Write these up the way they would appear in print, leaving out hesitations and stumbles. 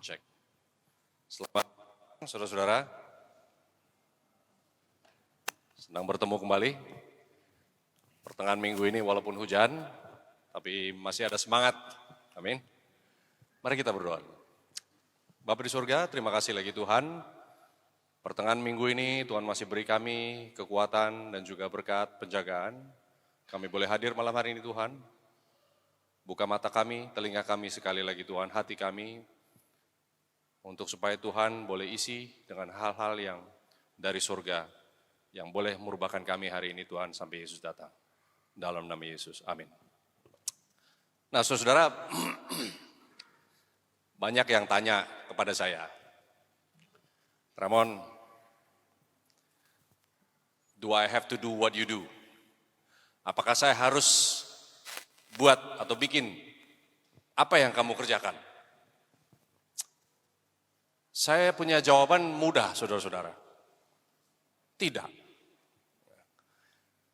Cek. Selamat malam, saudara-saudara. Senang bertemu kembali. Pertengahan minggu ini walaupun hujan, tapi masih ada semangat. Amin. Mari kita berdoa. Bapa di surga, terima kasih lagi Tuhan. Pertengahan minggu ini Tuhan masih beri kami kekuatan dan juga berkat penjagaan. Kami boleh hadir malam hari ini Tuhan. Buka mata kami, telinga kami sekali lagi Tuhan, hati kami. Untuk supaya Tuhan boleh isi dengan hal-hal yang dari surga. Yang boleh merupakan kami hari ini Tuhan sampai Yesus datang. Dalam nama Yesus, amin. Nah saudara, banyak yang tanya kepada saya. Ramon, do I have to do what you do? Apakah saya harus buat atau bikin apa yang kamu kerjakan? Saya punya jawaban mudah, saudara-saudara. Tidak.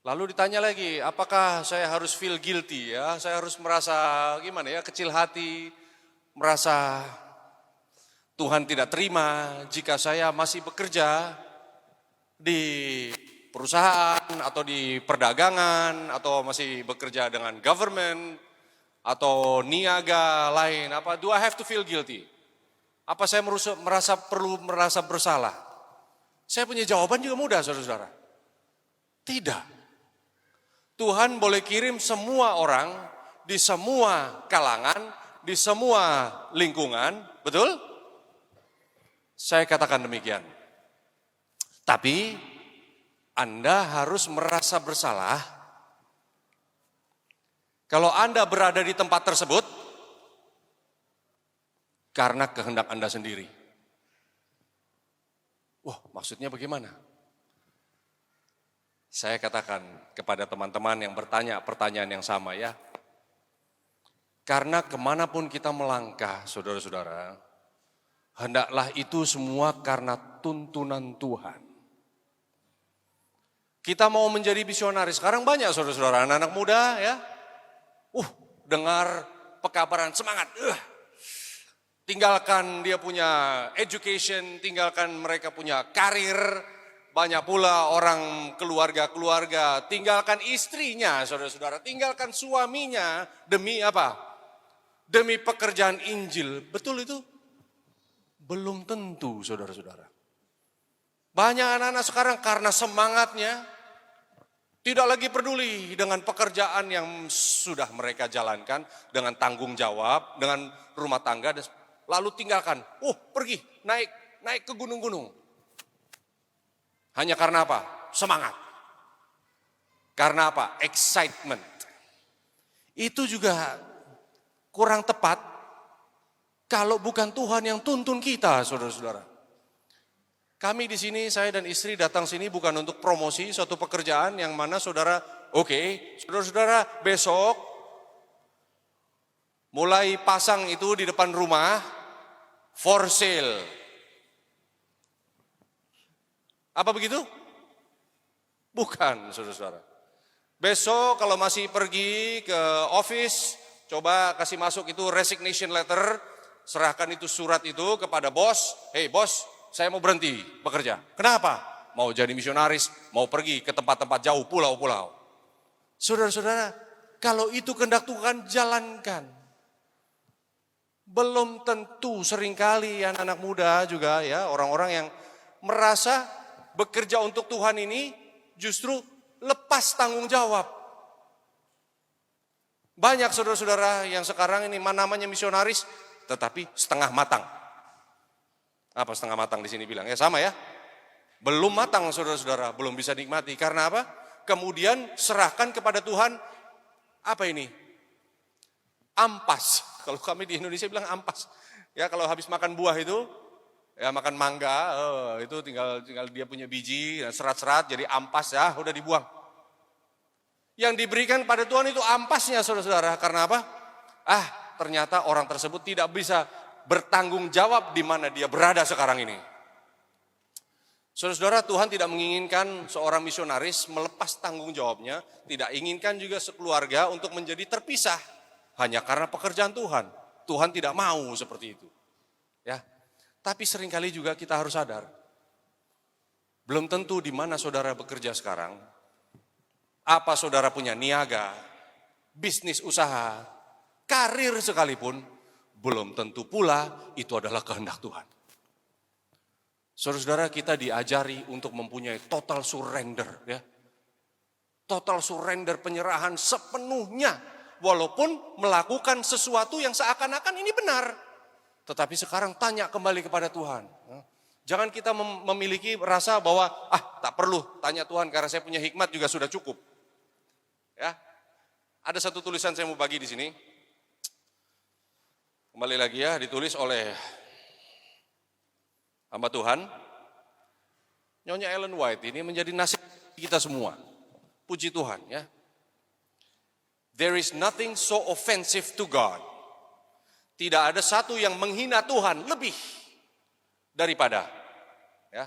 Lalu ditanya lagi, apakah saya harus feel guilty ya? Saya harus merasa gimana ya, kecil hati, merasa Tuhan tidak terima jika saya masih bekerja di perusahaan atau di perdagangan atau masih bekerja dengan government atau niaga lain. Apa do I have to feel guilty? Apa saya perlu merasa bersalah? Saya punya jawaban juga mudah, saudara-saudara. Tidak. Tuhan boleh kirim semua orang di semua kalangan, di semua lingkungan, betul? Saya katakan demikian. Tapi Anda harus merasa bersalah kalau Anda berada di tempat tersebut karena kehendak Anda sendiri. Wah, maksudnya bagaimana? Saya katakan kepada teman-teman yang bertanya pertanyaan yang sama ya. Karena kemanapun kita melangkah, saudara-saudara, hendaklah itu semua karena tuntunan Tuhan. Kita mau menjadi misionaris. Sekarang banyak saudara-saudara, anak-anak muda ya. Dengar pekabaran semangat. Tinggalkan dia punya education, tinggalkan mereka punya karir. Banyak pula orang keluarga-keluarga, tinggalkan istrinya saudara-saudara, tinggalkan suaminya demi apa? Demi pekerjaan Injil. Betul itu? Belum tentu saudara-saudara. Banyak anak-anak sekarang karena semangatnya tidak lagi peduli dengan pekerjaan yang sudah mereka jalankan, dengan tanggung jawab, dengan rumah tangga, lalu tinggalkan. Pergi, naik ke gunung-gunung. Hanya karena apa? Semangat. Karena apa? Excitement. Itu juga kurang tepat kalau bukan Tuhan yang tuntun kita, saudara-saudara. Kami di sini, saya dan istri datang sini bukan untuk promosi suatu pekerjaan yang mana saudara, saudara-saudara besok mulai pasang itu di depan rumah, for sale. Apa begitu? Bukan, saudara-saudara. Besok kalau masih pergi ke office, coba kasih masuk itu resignation letter, serahkan itu surat itu kepada bos. Hey bos, saya mau berhenti bekerja. Kenapa? Mau jadi misionaris, mau pergi ke tempat-tempat jauh, pulau-pulau. Saudara-saudara, kalau itu kehendak Tuhan, jalankan. Belum tentu seringkali anak-anak muda juga ya, orang-orang yang merasa bekerja untuk Tuhan ini justru lepas tanggung jawab. Banyak saudara-saudara yang sekarang ini namanya misionaris, tetapi setengah matang. Apa setengah matang di sini bilang? Ya sama ya. Belum matang saudara-saudara, belum bisa nikmati. Karena apa? Kemudian serahkan kepada Tuhan, apa ini? Ampas. Kalau kami di Indonesia bilang ampas. Ya kalau habis makan buah itu, ya makan mangga, itu tinggal dia punya biji, serat-serat jadi ampas ya, udah dibuang. Yang diberikan pada Tuhan itu ampasnya saudara-saudara. Karena apa? Ternyata orang tersebut tidak bisa bertanggung jawab di mana dia berada sekarang ini. Saudara-saudara, Tuhan tidak menginginkan seorang misionaris melepas tanggung jawabnya, tidak inginkan juga sekeluarga untuk menjadi terpisah hanya karena pekerjaan Tuhan. Tuhan tidak mau seperti itu. Ya, Tapi seringkali juga kita harus sadar, belum tentu di mana saudara bekerja sekarang, apa saudara punya niaga, bisnis usaha, karir sekalipun, belum tentu pula itu adalah kehendak Tuhan. Saudara-saudara, kita diajari untuk mempunyai total surrender, ya. Total surrender, penyerahan sepenuhnya, walaupun melakukan sesuatu yang seakan-akan ini benar. Tetapi sekarang tanya kembali kepada Tuhan. Jangan kita memiliki rasa bahwa tak perlu tanya Tuhan karena saya punya hikmat juga sudah cukup. Ya. Ada satu tulisan saya mau bagi di sini. Kembali lagi ya, ditulis oleh hamba Tuhan. Nyonya Ellen White ini menjadi nasihat kita semua. Puji Tuhan ya. There is nothing so offensive to God. Tidak ada satu yang menghina Tuhan lebih daripada, ya,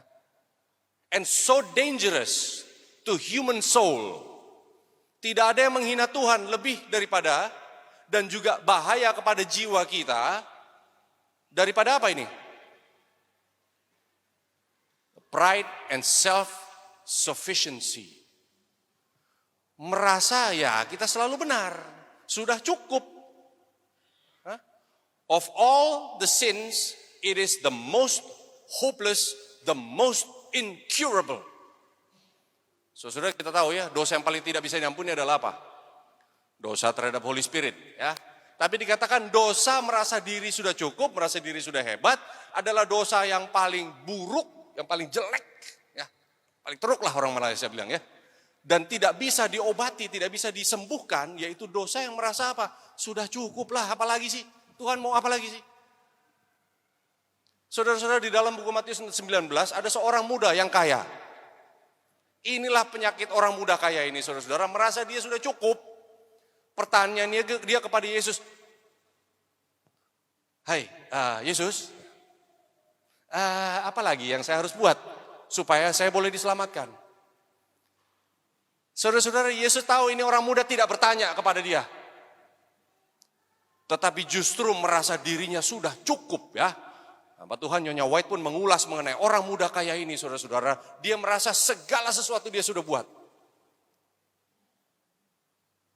and so dangerous to human soul. Tidak ada yang menghina Tuhan lebih daripada, dan juga bahaya kepada jiwa kita daripada apa ini? Pride and self-sufficiency. Merasa ya kita selalu benar, sudah cukup. Of all the sins, it is the most hopeless, the most incurable. Saudara, kita tahu ya, dosa yang paling tidak bisa diampuni adalah apa? Dosa terhadap Holy Spirit, ya. Tapi dikatakan dosa merasa diri sudah cukup, merasa diri sudah hebat, adalah dosa yang paling buruk, yang paling jelek, ya. Paling teruk lah orang Malaysia bilang ya. Dan tidak bisa diobati, tidak bisa disembuhkan, yaitu dosa yang merasa apa? Sudah cukup lah, apalagi sih? Tuhan mau apa lagi sih? Saudara-saudara, di dalam buku Matius 19 ada seorang muda yang kaya. Inilah penyakit orang muda kaya ini, saudara-saudara, merasa dia sudah cukup. Pertanyaannya dia kepada Yesus, "Hai, Yesus, apa lagi yang saya harus buat supaya saya boleh diselamatkan?" Saudara-saudara, Yesus tahu ini orang muda tidak bertanya kepada dia. Tetapi justru merasa dirinya sudah cukup, ya. Hamba Tuhan Nyonya White pun mengulas mengenai orang muda kaya ini, saudara-saudara. Dia merasa segala sesuatu dia sudah buat.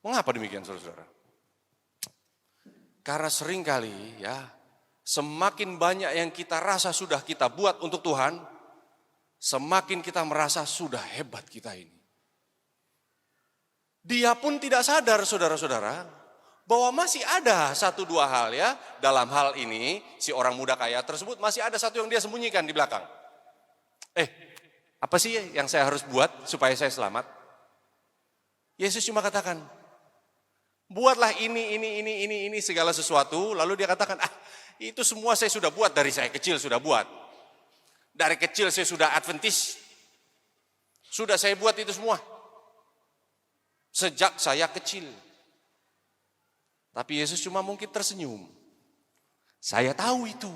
Mengapa demikian, saudara-saudara? Karena seringkali ya, semakin banyak yang kita rasa sudah kita buat untuk Tuhan, semakin kita merasa sudah hebat kita ini. Dia pun tidak sadar, saudara-saudara, bahwa masih ada satu dua hal ya. Dalam hal ini, si orang muda kaya tersebut masih ada satu yang dia sembunyikan di belakang. Apa sih yang saya harus buat supaya saya selamat? Yesus cuma katakan, buatlah ini, segala sesuatu. Lalu dia katakan, itu semua saya sudah buat dari saya kecil sudah buat. Dari kecil saya sudah Adventist. Sudah saya buat itu semua. Sejak saya kecil. Tapi Yesus cuma mungkin tersenyum. Saya tahu itu.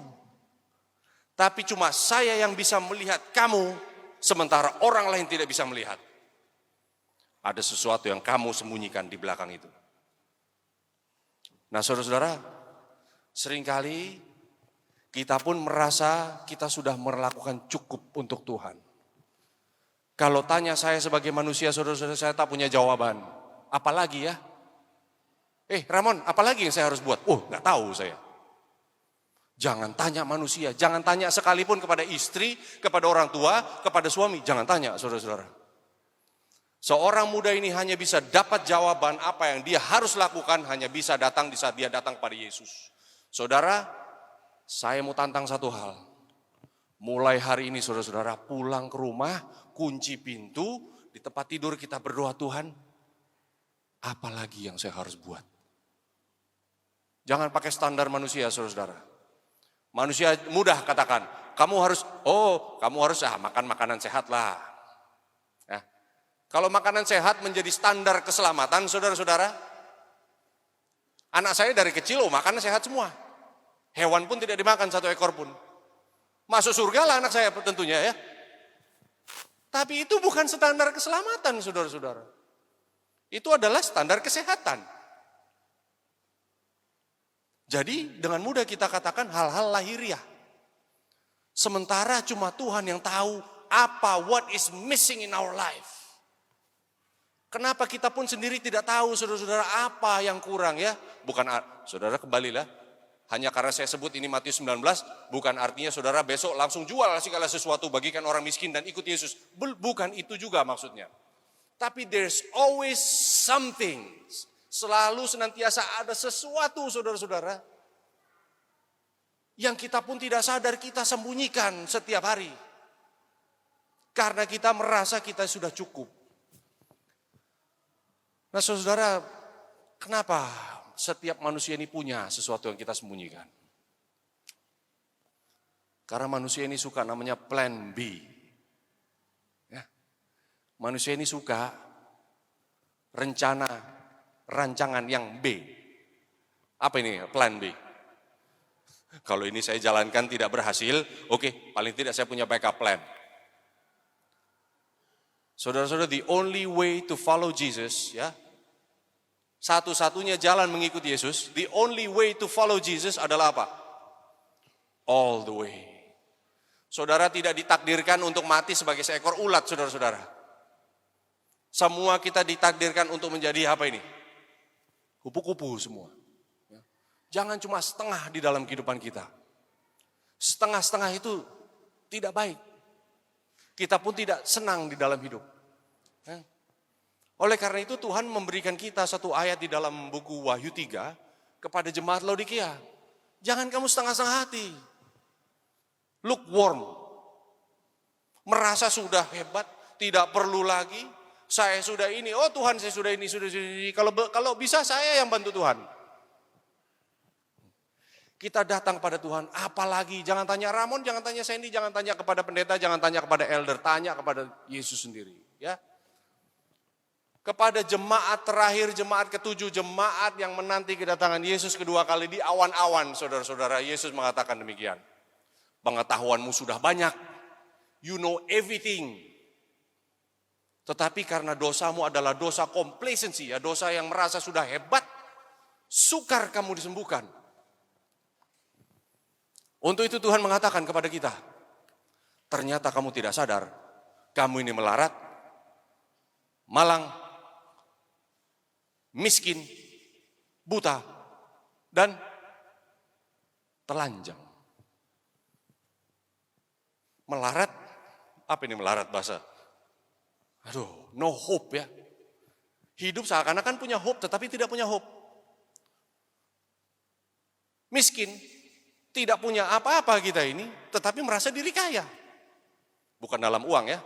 Tapi cuma saya yang bisa melihat kamu, sementara orang lain tidak bisa melihat. Ada sesuatu yang kamu sembunyikan di belakang itu. Nah, saudara-saudara, seringkali kita pun merasa kita sudah melakukan cukup untuk Tuhan. Kalau tanya saya sebagai manusia, saudara-saudara, saya tak punya jawaban. Apalagi ya? Ramon, apalagi yang saya harus buat? Nggak tahu saya. Jangan tanya manusia, jangan tanya sekalipun kepada istri, kepada orang tua, kepada suami, jangan tanya, saudara-saudara. Seorang muda ini hanya bisa dapat jawaban apa yang dia harus lakukan, hanya bisa datang di saat dia datang kepada Yesus. Saudara, saya mau tantang satu hal. Mulai hari ini, saudara-saudara, pulang ke rumah, kunci pintu, di tempat tidur kita berdoa, Tuhan, apa lagi yang saya harus buat? Jangan pakai standar manusia, saudara-saudara. Manusia mudah katakan, kamu harus makan makanan sehat lah. Ya. Kalau makanan sehat menjadi standar keselamatan, saudara-saudara, anak saya dari kecil makan sehat semua. Hewan pun tidak dimakan satu ekor pun. Masuk surga lah anak saya tentunya ya. Tapi itu bukan standar keselamatan, saudara-saudara. Itu adalah standar kesehatan. Jadi dengan mudah kita katakan hal-hal lahiriah. Sementara cuma Tuhan yang tahu what is missing in our life. Kenapa kita pun sendiri tidak tahu, saudara-saudara, apa yang kurang ya? Saudara kembalilah. Hanya karena saya sebut ini Matius 19, bukan artinya saudara besok langsung jual segala sesuatu, bagikan orang miskin dan ikut Yesus. Bukan itu juga maksudnya. Tapi there's always something. Selalu senantiasa ada sesuatu, saudara-saudara, yang kita pun tidak sadar kita sembunyikan setiap hari. Karena kita merasa kita sudah cukup. Nah saudara, kenapa setiap manusia ini punya sesuatu yang kita sembunyikan? Karena manusia ini suka namanya plan B. Ya. Manusia ini suka rancangan yang B. Apa ini plan B? Kalau ini saya jalankan tidak berhasil, oke, paling tidak saya punya backup plan. Saudara-saudara, the only way to follow Jesus, ya, satu-satunya jalan mengikuti Yesus, the only way to follow Jesus adalah apa? All the way. Saudara tidak ditakdirkan untuk mati sebagai seekor ulat, saudara-saudara. Semua kita ditakdirkan untuk menjadi apa ini? Kupu-kupu semua. Jangan cuma setengah di dalam kehidupan kita. Setengah-setengah itu tidak baik. Kita pun tidak senang di dalam hidup. Oleh karena itu Tuhan memberikan kita satu ayat di dalam buku Wahyu 3 kepada jemaat Laodikia. Jangan kamu setengah-setengah hati. Lukewarm. Merasa sudah hebat, tidak perlu lagi. Saya sudah ini, oh Tuhan saya sudah ini, sudah ini. Kalau bisa saya yang bantu Tuhan. Kita datang pada Tuhan, apalagi jangan tanya Ramon, jangan tanya Sandy, jangan tanya kepada pendeta, jangan tanya kepada elder, tanya kepada Yesus sendiri, ya. Kepada jemaat terakhir, jemaat ketujuh, jemaat yang menanti kedatangan Yesus kedua kali di awan-awan, saudara-saudara, Yesus mengatakan demikian. Pengetahuanmu sudah banyak, you know everything. Tetapi karena dosamu adalah dosa complacency, ya, dosa yang merasa sudah hebat, sukar kamu disembuhkan. Untuk itu Tuhan mengatakan kepada kita, ternyata kamu tidak sadar, kamu ini melarat, malang, miskin, buta, dan telanjang. Melarat, apa ini melarat bahasa? Aduh, no hope ya. Hidup seakan-akan punya hope, tetapi tidak punya hope. Miskin, tidak punya apa-apa kita ini, tetapi merasa diri kaya. Bukan dalam uang ya.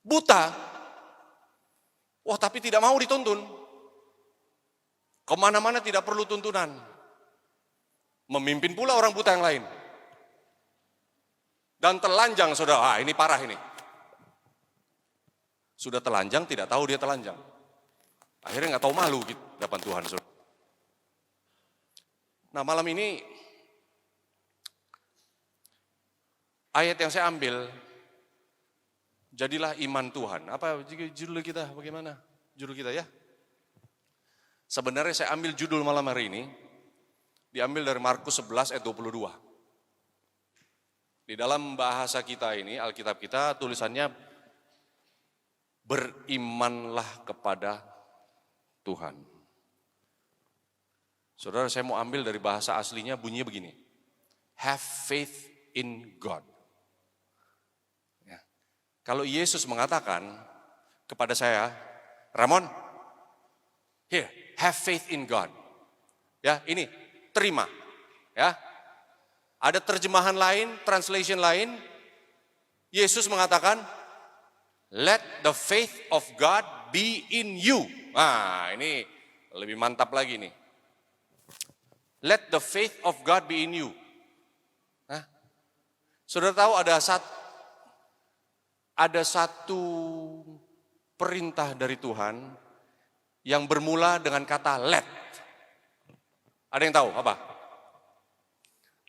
Buta, wah tapi tidak mau dituntun. Kemana-mana tidak perlu tuntunan. Memimpin pula orang buta yang lain. Dan telanjang, saudara, ini parah ini. Sudah telanjang, tidak tahu dia telanjang. Akhirnya nggak tahu malu gitu, depan Tuhan, saudara. Nah malam ini ayat yang saya ambil, jadilah iman Tuhan. Apa judul kita, bagaimana judul kita ya? Sebenarnya saya ambil judul malam hari ini, diambil dari Markus 11 ayat 22. Di dalam bahasa kita ini, Alkitab kita tulisannya, berimanlah kepada Tuhan. Saudara, saya mau ambil dari bahasa aslinya, bunyinya begini. Have faith in God. Ya. Kalau Yesus mengatakan kepada saya, Ramon, here, have faith in God. Ya, ini, terima. Ya. Ada terjemahan lain, translation lain, Yesus mengatakan, let the faith of God be in you. Nah, ini lebih mantap lagi nih. Let the faith of God be in you. Nah, saudara tahu ada satu perintah dari Tuhan yang bermula dengan kata let. Ada yang tahu apa?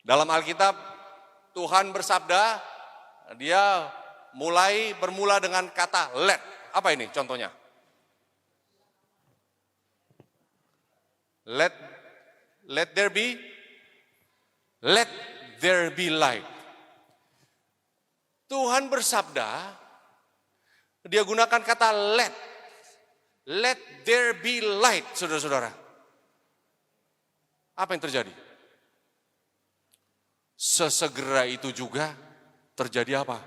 Dalam Alkitab Tuhan bersabda, dia bermula dengan kata let. Apa ini contohnya? Let there be there be light. Tuhan bersabda, dia gunakan kata let. Let there be light, saudara-saudara. Apa yang terjadi? Sesegera itu juga terjadi apa?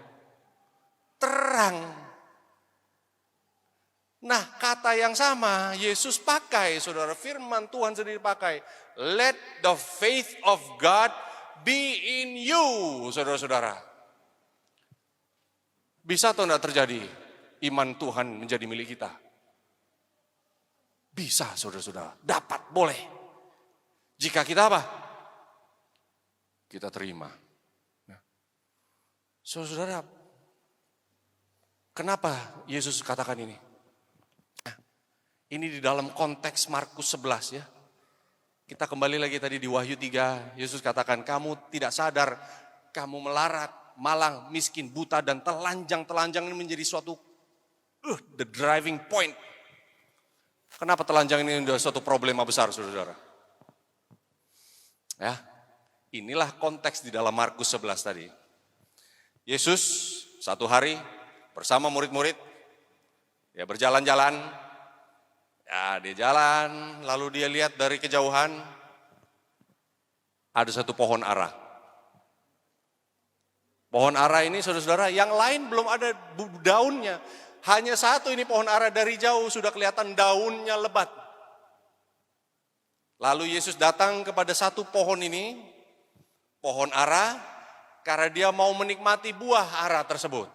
Terang. Nah, kata yang sama Yesus pakai, saudara, firman Tuhan sendiri pakai. Let the faith of God be in you, saudara-saudara. Bisa atau tidak terjadi iman Tuhan menjadi milik kita? Bisa, saudara-saudara. Dapat, boleh. Jika kita apa? Kita terima. Nah, saudara-saudara, kenapa Yesus katakan ini? Nah, ini di dalam konteks Markus 11 ya. Kita kembali lagi tadi di Wahyu 3, Yesus katakan, kamu tidak sadar, kamu melarat, malang, miskin, buta, dan telanjang ini menjadi suatu the driving point. Kenapa telanjang ini sudah suatu problema besar, saudara-saudara? Ya, inilah konteks di dalam Markus 11 tadi. Yesus satu hari bersama murid-murid, dia berjalan-jalan, ya dia jalan, lalu dia lihat dari kejauhan, ada satu pohon ara. Pohon ara ini saudara-saudara, yang lain belum ada daunnya. Hanya satu ini pohon ara, dari jauh sudah kelihatan daunnya lebat. Lalu Yesus datang kepada satu pohon ini, pohon ara, karena dia mau menikmati buah ara tersebut.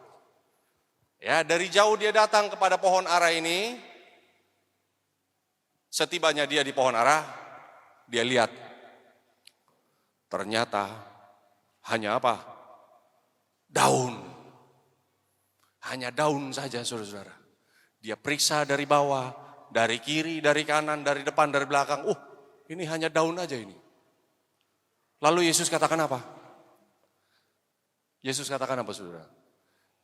Ya, dari jauh dia datang kepada pohon ara ini. Setibanya dia di pohon ara, dia lihat. Ternyata hanya apa? Daun. Hanya daun saja, saudara-saudara. Dia periksa dari bawah, dari kiri, dari kanan, dari depan, dari belakang. Ini hanya daun aja ini. Lalu Yesus katakan apa? Yesus katakan apa, saudara?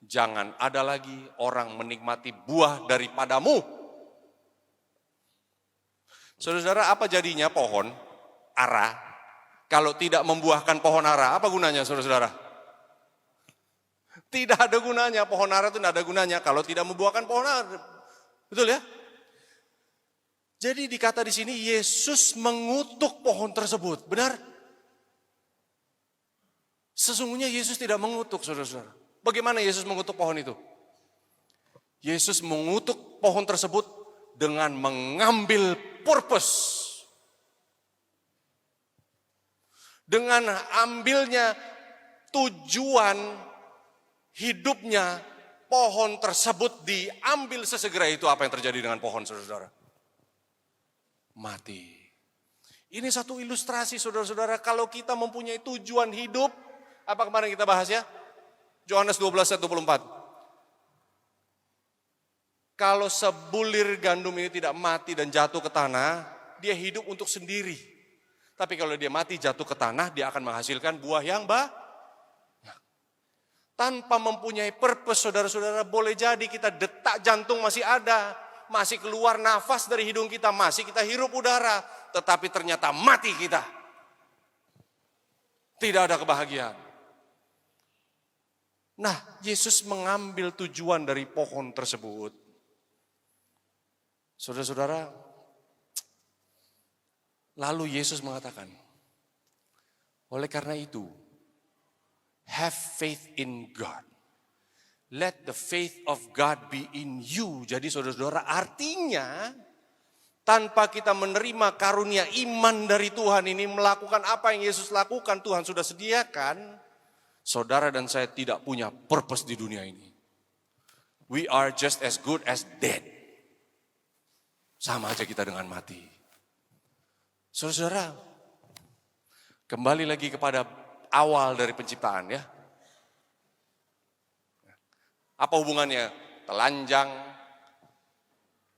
Jangan ada lagi orang menikmati buah daripadamu. Saudara-saudara, apa jadinya pohon ara? Kalau tidak membuahkan pohon ara, apa gunanya, saudara-saudara? Tidak ada gunanya, pohon ara itu tidak ada gunanya kalau tidak membuahkan pohon ara. Betul ya? Jadi dikata di sini Yesus mengutuk pohon tersebut, benar? Sesungguhnya Yesus tidak mengutuk, saudara-saudara. Bagaimana Yesus mengutuk pohon itu? Yesus mengutuk pohon tersebut dengan mengambil purpose. Dengan ambilnya tujuan hidupnya, pohon tersebut diambil sesegera itu. Apa yang terjadi dengan pohon, saudara-saudara? Mati. Ini satu ilustrasi, saudara-saudara, kalau kita mempunyai tujuan hidup, apa kemarin kita bahas ya? Yohanes 12:24. Kalau sebulir gandum ini tidak mati dan jatuh ke tanah, dia hidup untuk sendiri. Tapi kalau dia mati jatuh ke tanah, dia akan menghasilkan buah yang banyak. Tanpa mempunyai purpose, saudara-saudara, boleh jadi kita detak jantung masih ada, masih keluar nafas dari hidung kita, masih kita hirup udara, tetapi ternyata mati kita. Tidak ada kebahagiaan. Nah, Yesus mengambil tujuan dari pohon tersebut. Saudara-saudara, lalu Yesus mengatakan, oleh karena itu, have faith in God. Let the faith of God be in you. Jadi saudara-saudara, artinya tanpa kita menerima karunia iman dari Tuhan ini, melakukan apa yang Yesus lakukan, Tuhan sudah sediakan, saudara dan saya tidak punya purpose di dunia ini. We are just as good as dead. Sama aja kita dengan mati. Saudara-saudara, kembali lagi kepada awal dari penciptaan ya. Apa hubungannya? Telanjang,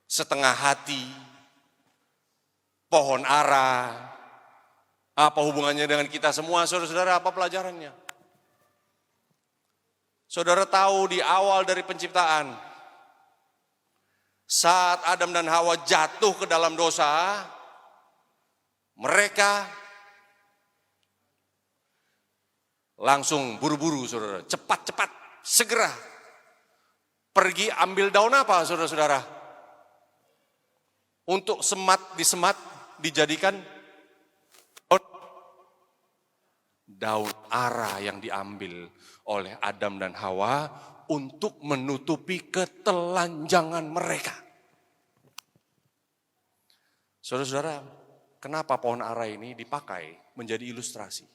setengah hati, pohon ara. Apa hubungannya dengan kita semua, saudara-saudara? Apa pelajarannya? Saudara tahu di awal dari penciptaan, saat Adam dan Hawa jatuh ke dalam dosa, mereka Langsung buru-buru saudara, cepat-cepat, segera. Pergi ambil daun apa saudara-saudara? Untuk disemat, dijadikan daun ara yang diambil oleh Adam dan Hawa untuk menutupi ketelanjangan mereka. Saudara-saudara, kenapa pohon ara ini dipakai menjadi ilustrasi?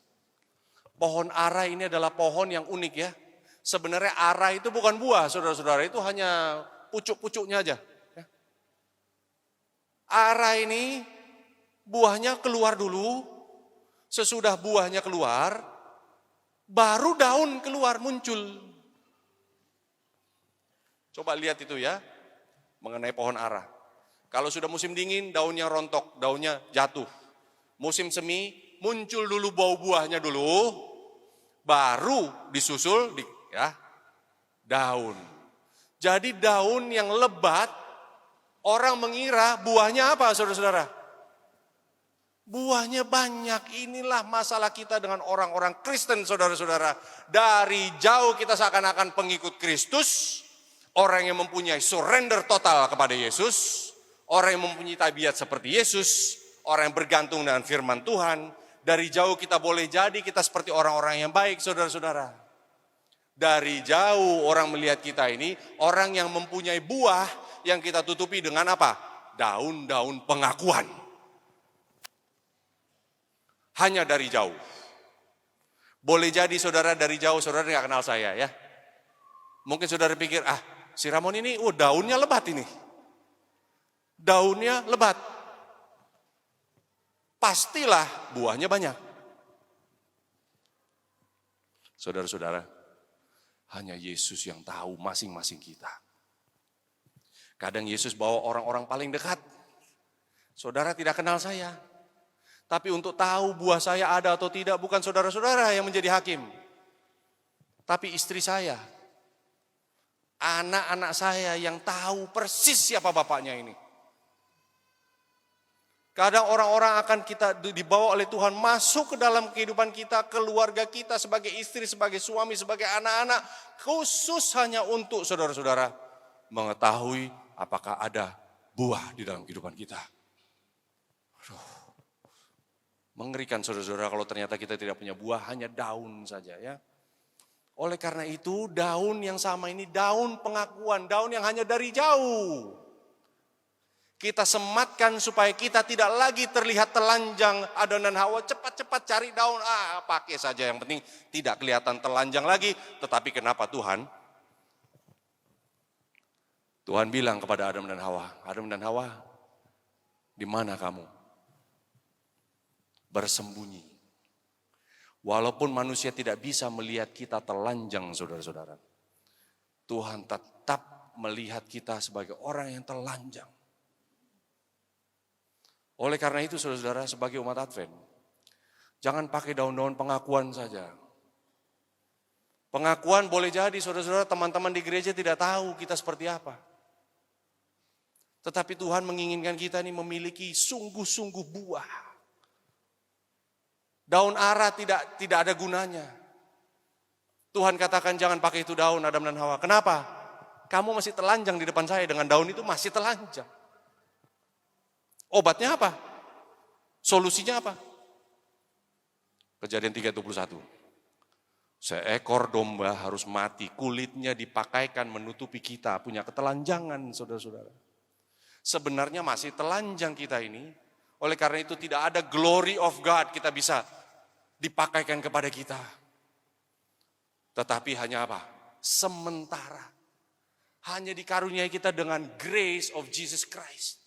Pohon ara ini adalah pohon yang unik ya. Sebenarnya ara itu bukan buah, saudara-saudara, itu hanya pucuk-pucuknya aja. Ara ini buahnya keluar dulu, sesudah buahnya keluar, baru daun keluar muncul. Coba lihat itu ya, mengenai pohon ara. Kalau sudah musim dingin, daunnya rontok, daunnya jatuh. Musim semi, muncul dulu bau buahnya dulu, baru disusul daun. Jadi daun yang lebat, orang mengira buahnya apa saudara-saudara? Buahnya banyak. Inilah masalah kita dengan orang-orang Kristen saudara-saudara. Dari jauh kita seakan-akan pengikut Kristus, orang yang mempunyai surrender total kepada Yesus, orang yang mempunyai tabiat seperti Yesus, orang yang bergantung dengan firman Tuhan. Dari jauh kita boleh jadi kita seperti orang-orang yang baik saudara-saudara. Dari jauh orang melihat kita ini orang yang mempunyai buah yang kita tutupi dengan apa? Daun-daun pengakuan. Hanya dari jauh. Boleh jadi saudara dari jauh saudara nggak kenal saya ya. Mungkin saudara pikir si Ramon ini daunnya lebat ini. Daunnya lebat. Pastilah buahnya banyak. Saudara-saudara, hanya Yesus yang tahu masing-masing kita. Kadang Yesus bawa orang-orang paling dekat. Saudara tidak kenal saya. Tapi untuk tahu buah saya ada atau tidak bukan saudara-saudara yang menjadi hakim. Tapi istri saya, anak-anak saya yang tahu persis siapa bapaknya ini. Kadang orang-orang akan kita dibawa oleh Tuhan masuk ke dalam kehidupan kita, keluarga kita sebagai istri, sebagai suami, sebagai anak-anak. Khusus hanya untuk saudara-saudara mengetahui apakah ada buah di dalam kehidupan kita. Mengerikan saudara-saudara kalau ternyata kita tidak punya buah, hanya daun saja ya. Oleh karena itu daun yang sama ini daun pengakuan, daun yang hanya dari jauh. Kita sematkan supaya kita tidak lagi terlihat telanjang. Adam dan Hawa cepat-cepat cari daun, pakai saja yang penting tidak kelihatan telanjang lagi. Tetapi kenapa Tuhan bilang kepada Adam dan Hawa, di mana kamu? Bersembunyi. Walaupun manusia tidak bisa melihat kita telanjang saudara-saudara. Tuhan tetap melihat kita sebagai orang yang telanjang. Oleh karena itu saudara-saudara sebagai umat Advent, jangan pakai daun-daun pengakuan saja. Pengakuan boleh jadi saudara-saudara teman-teman di gereja tidak tahu kita seperti apa. Tetapi Tuhan menginginkan kita ini memiliki sungguh-sungguh buah. Daun ara tidak ada gunanya. Tuhan katakan jangan pakai itu daun Adam dan Hawa. Kenapa? Kamu masih telanjang di depan saya dengan daun itu masih telanjang. Obatnya apa? Solusinya apa? Kejadian 3:21. Seekor domba harus mati, kulitnya dipakaikan menutupi kita, punya ketelanjangan saudara-saudara. Sebenarnya masih telanjang kita ini. Oleh karena itu tidak ada glory of God kita bisa dipakaikan kepada kita. Tetapi hanya apa? Sementara. Hanya dikaruniai kita dengan grace of Jesus Christ.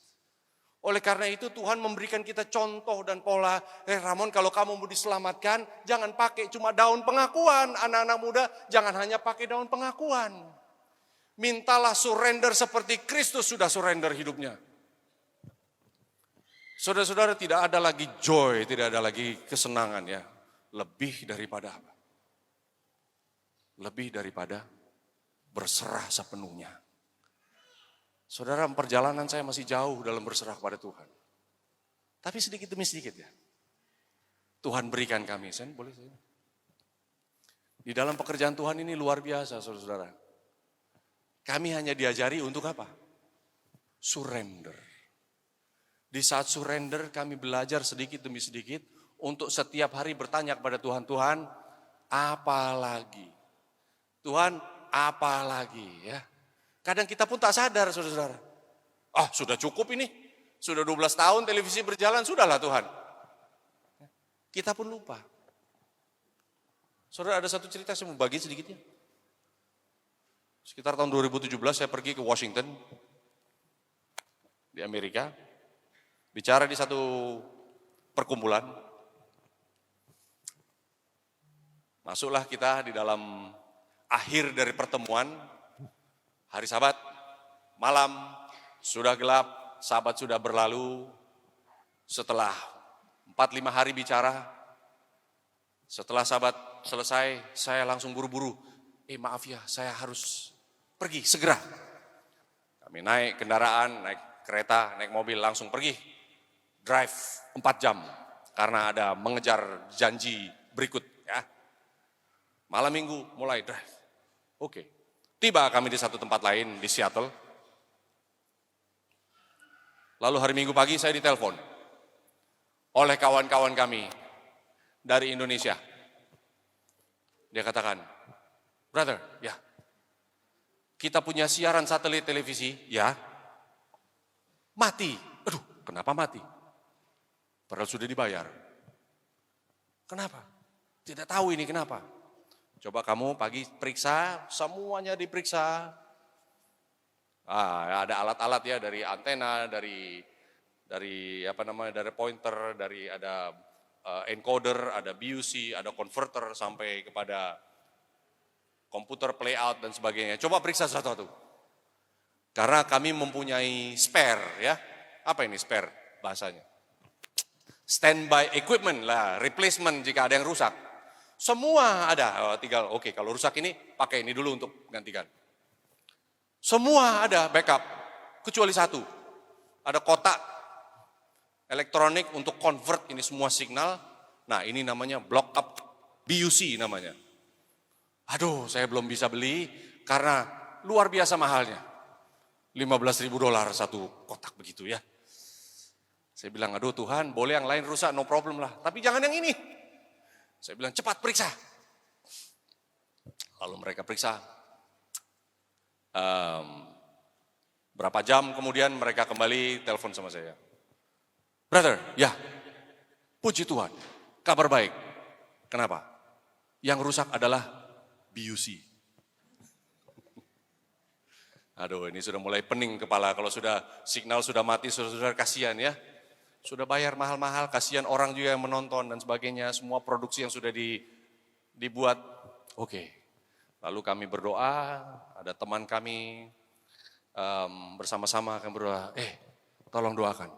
Oleh karena itu Tuhan memberikan kita contoh dan pola. Ramon kalau kamu mau diselamatkan, jangan pakai cuma daun pengakuan. Anak-anak muda jangan hanya pakai daun pengakuan. Mintalah surrender seperti Kristus sudah surrender hidupnya. Saudara-saudara tidak ada lagi joy, tidak ada lagi kesenangan ya. Lebih daripada apa? Lebih daripada berserah sepenuhnya. Saudara, perjalanan saya masih jauh dalam berserah kepada Tuhan. Tapi sedikit demi sedikit ya. Tuhan berikan kami, boleh saya? Di dalam pekerjaan Tuhan ini luar biasa, saudara-saudara. Kami hanya diajari untuk apa? Surrender. Di saat surrender kami belajar sedikit demi sedikit untuk setiap hari bertanya kepada Tuhan, Tuhan, apa lagi? Tuhan, apa lagi? Ya. Kadang kita pun tak sadar, saudara-saudara. Sudah cukup ini. Sudah 12 tahun televisi berjalan, sudahlah Tuhan. Kita pun lupa. Saudara, ada satu cerita saya mau bagi sedikitnya. Sekitar tahun 2017 saya pergi ke Washington, di Amerika. Bicara di satu perkumpulan. Masuklah kita di dalam akhir dari pertemuan, hari Sabat, malam, sudah gelap, Sabat sudah berlalu. Setelah 4-5 hari bicara, setelah Sabat selesai, saya langsung buru-buru. Maaf ya, saya harus pergi segera. Kami naik kendaraan, naik kereta, naik mobil, langsung pergi. Drive 4 jam, karena ada mengejar janji berikut. Ya. Malam minggu mulai drive. Oke. Tiba kami di satu tempat lain di Seattle. Lalu hari Minggu pagi saya ditelepon oleh kawan-kawan kami dari Indonesia. Dia katakan, brother, ya, kita punya siaran satelit televisi, ya, mati. Aduh, kenapa mati? Padahal sudah dibayar. Kenapa? Tidak tahu ini kenapa. Coba kamu pagi periksa, semuanya diperiksa. Ada alat-alat ya, dari antena, dari dari pointer, dari ada encoder, ada BUC, ada converter sampai kepada komputer playout dan sebagainya. Coba periksa satu-satu. Karena kami mempunyai spare ya. Apa ini spare bahasanya? Standby equipment lah, replacement jika ada yang rusak. Semua ada, tinggal oke, kalau rusak ini pakai ini dulu untuk gantikan. Semua ada backup, kecuali satu. Ada kotak elektronik untuk convert ini semua signal. Nah ini namanya block up BUC namanya. Aduh saya belum bisa beli karena luar biasa mahalnya. $15.000 satu kotak begitu ya. Saya bilang aduh Tuhan boleh yang lain rusak no problem lah. Tapi jangan yang ini. Saya bilang cepat periksa. Lalu mereka periksa. Berapa jam kemudian mereka kembali telepon sama saya. Brother, ya, puji Tuhan, kabar baik. Kenapa? Yang rusak adalah BUC. Aduh ini sudah mulai pening kepala kalau sudah signal sudah mati, sudah kasihan ya. Sudah bayar mahal-mahal, kasihan orang juga yang menonton dan sebagainya, semua produksi yang sudah dibuat. Oke. Lalu kami berdoa, ada teman kami bersama-sama kami berdoa, tolong doakan.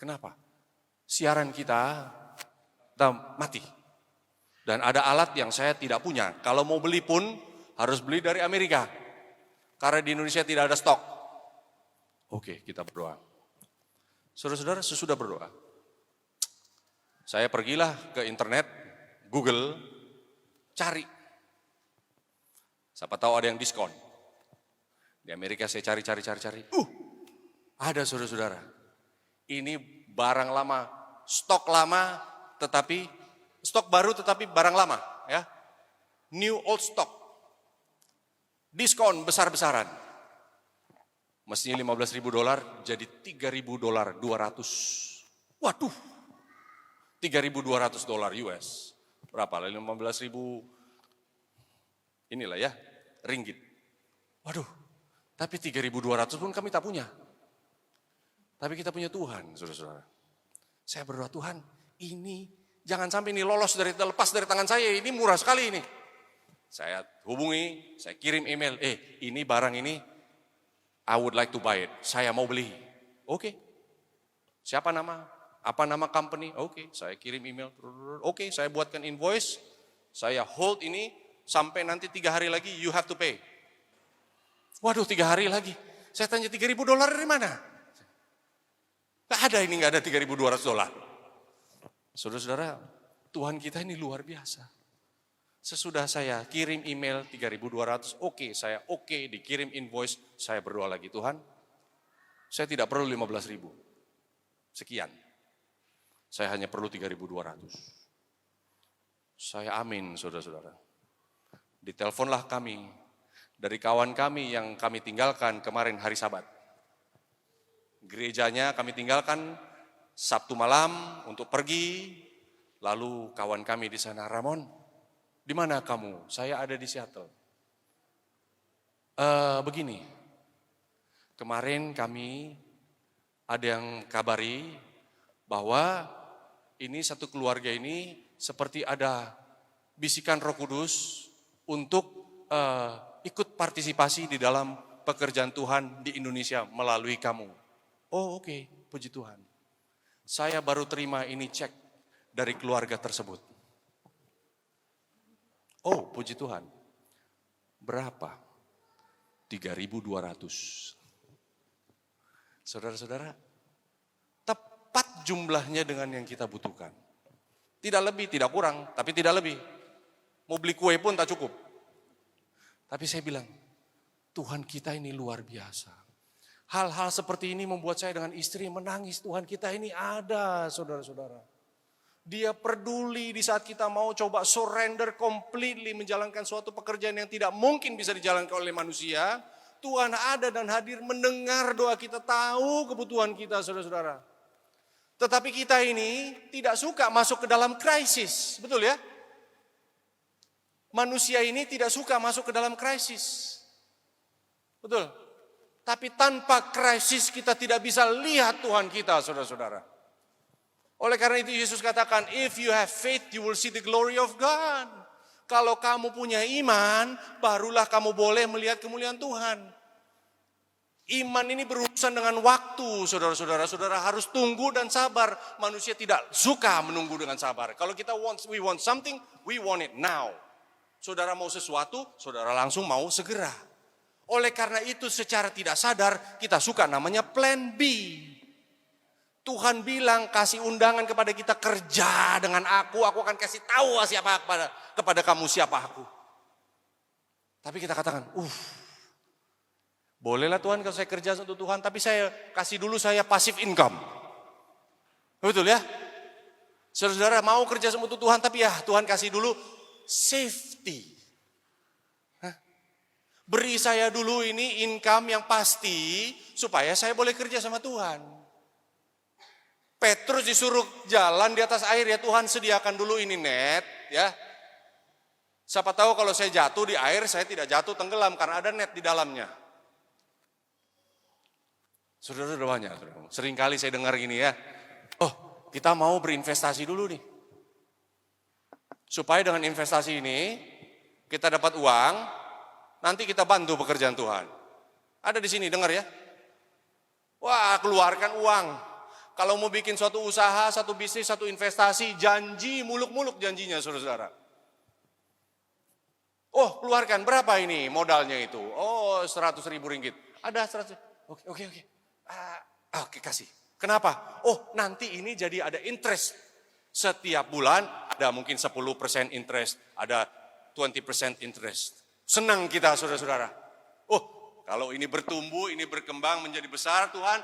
Kenapa? Siaran kita mati. Dan ada alat yang saya tidak punya. Kalau mau beli pun harus beli dari Amerika. Karena di Indonesia tidak ada stok. Oke, kita berdoa. Saudara-saudara, sesudah berdoa, saya pergilah ke internet, Google, cari. Siapa tahu ada yang diskon. Di Amerika saya cari. Ada saudara-saudara. Ini barang lama, stok lama, tetapi stok baru tetapi barang lama, ya. New old stock. Diskon besar-besaran. Mestinya $15.000 jadi $3.000 200. Waduh. $3.200 US. Berapa lah 15.000 inilah ya, ringgit. Waduh. Tapi 3.200 pun kami tak punya. Tapi kita punya Tuhan, saudara-saudara. Saya berdoa, Tuhan, ini jangan sampai ini lepas dari tangan saya, ini murah sekali ini. Saya hubungi, saya kirim email, ini barang ini, I would like to buy it, saya mau beli. Oke. Siapa nama? Apa nama company? Oke, saya kirim email. Oke, saya buatkan invoice, saya hold ini, sampai nanti 3 hari lagi, you have to pay. Waduh 3 hari lagi, saya tanya $3.000 dari mana? Gak ada ini, gak ada $3.200. Saudara-saudara, Tuhan kita ini luar biasa. Sesudah saya kirim email 3.200, saya dikirim invoice, saya berdoa lagi, Tuhan, saya tidak perlu 15.000. Sekian. Saya hanya perlu 3.200. Saya amin, saudara-saudara. Diteleponlah kami dari kawan kami yang kami tinggalkan kemarin hari Sabat. Gerejanya kami tinggalkan Sabtu malam untuk pergi, lalu kawan kami di sana, Ramon, di mana kamu? Saya ada di Seattle. Begini, kemarin kami ada yang kabari bahwa ini satu keluarga ini seperti ada bisikan Roh Kudus untuk ikut partisipasi di dalam pekerjaan Tuhan di Indonesia melalui kamu. Oh oke, puji Tuhan. Saya baru terima ini cek dari keluarga tersebut. Oh, puji Tuhan. Berapa? 3.200. Saudara-saudara, tepat jumlahnya dengan yang kita butuhkan. Tidak lebih, tidak kurang, tapi tidak lebih. Mau beli kue pun tak cukup. Tapi saya bilang, Tuhan kita ini luar biasa. Hal-hal seperti ini membuat saya dengan istri menangis. Tuhan kita ini ada, saudara-saudara. Dia peduli di saat kita mau coba surrender completely menjalankan suatu pekerjaan yang tidak mungkin bisa dijalankan oleh manusia. Tuhan ada dan hadir mendengar doa kita, tahu kebutuhan kita, saudara-saudara. Tetapi kita ini tidak suka masuk ke dalam krisis, betul ya? Manusia ini tidak suka masuk ke dalam krisis. Betul. Tapi tanpa krisis kita tidak bisa lihat Tuhan kita, saudara-saudara. Oleh karena itu Yesus katakan, if you have faith, you will see the glory of God. Kalau kamu punya iman, barulah kamu boleh melihat kemuliaan Tuhan. Iman ini berurusan dengan waktu, saudara-saudara. Saudara harus tunggu dan sabar. Manusia tidak suka menunggu dengan sabar. Kalau we want something, we want it now. Saudara mau sesuatu, saudara langsung mau segera. Oleh karena itu secara tidak sadar, kita suka namanya plan B. Tuhan bilang kasih undangan kepada kita, kerja dengan aku akan kasih tahu siapa kepada kamu siapa aku. Tapi kita katakan, bolehlah Tuhan kalau saya kerja untuk Tuhan, tapi saya kasih dulu saya passive income. Betul ya? Saudara mau kerja untuk Tuhan, tapi ya Tuhan kasih dulu safety. Beri saya dulu ini income yang pasti, supaya saya boleh kerja sama Tuhan. Petrus disuruh jalan di atas air, ya Tuhan sediakan dulu ini net, ya. Siapa tahu kalau saya jatuh di air, saya tidak jatuh tenggelam karena ada net di dalamnya. Saudara sudah banyak, seringkali saya dengar gini ya, kita mau berinvestasi dulu nih. Supaya dengan investasi ini, kita dapat uang, nanti kita bantu pekerjaan Tuhan. Ada di sini, dengar ya. Wah, keluarkan uang. Kalau mau bikin suatu usaha, satu bisnis, satu investasi, janji muluk-muluk janjinya, saudara-saudara. Keluarkan berapa ini modalnya itu? 100.000 ringgit. Ada 100. Oke. Oke, kasih. Kenapa? Nanti ini jadi ada interest. Setiap bulan ada mungkin 10% interest, ada 20% interest. Senang kita, saudara-saudara. Kalau ini bertumbuh, ini berkembang menjadi besar Tuhan,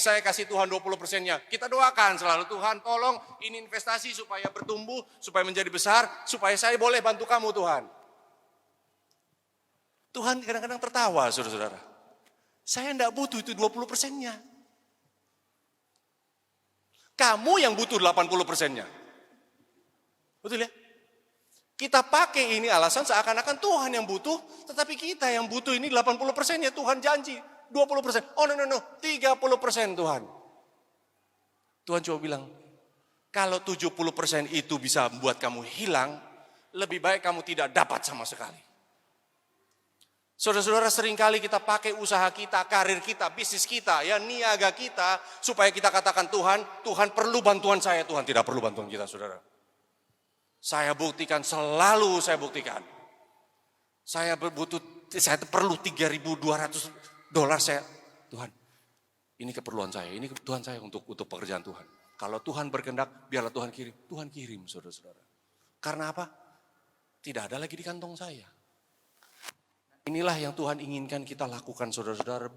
saya kasih Tuhan 20%-nya. Kita doakan selalu, Tuhan tolong ini investasi supaya bertumbuh, supaya menjadi besar, supaya saya boleh bantu kamu Tuhan. Tuhan kadang-kadang tertawa, saudara-saudara. Saya tidak butuh itu 20%-nya. Kamu yang butuh 80%-nya. Betul ya? Kita pakai ini alasan seakan-akan Tuhan yang butuh, tetapi kita yang butuh ini 80%-nya Tuhan janji. 20%, no, 30% Tuhan. Tuhan coba bilang, kalau 70% itu bisa membuat kamu hilang, lebih baik kamu tidak dapat sama sekali. Saudara-saudara, seringkali kita pakai usaha kita, karir kita, bisnis kita, ya niaga kita, supaya kita katakan Tuhan perlu bantuan saya, Tuhan tidak perlu bantuan kita, saudara. Saya buktikan, selalu saya buktikan. Saya perlu $3.200 saya. Tuhan, ini keperluan saya, ini kebutuhan saya untuk pekerjaan Tuhan. Kalau Tuhan berkehendak, biarlah Tuhan kirim. Tuhan kirim, saudara-saudara. Karena apa? tidak ada lagi di kantong saya. Inilah yang Tuhan inginkan kita lakukan saudara-saudara,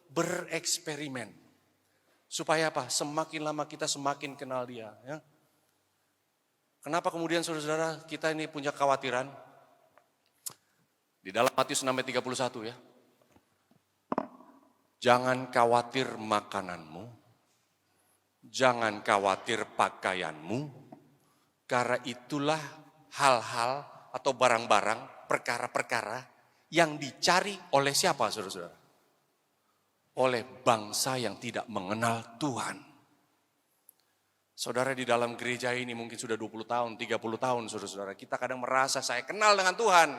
bereksperimen. Supaya apa? Semakin lama kita semakin kenal Dia. Ya. Kenapa kemudian saudara-saudara kita ini punya kekhawatiran? Di dalam Matius 6 ayat 31 ya. Jangan khawatir makananmu, jangan khawatir pakaianmu, karena itulah hal-hal atau barang-barang, perkara-perkara yang dicari oleh siapa saudara-saudara? Oleh bangsa yang tidak mengenal Tuhan. Saudara di dalam gereja ini mungkin sudah 20 tahun, 30 tahun saudara-saudara. Kita kadang merasa saya kenal dengan Tuhan.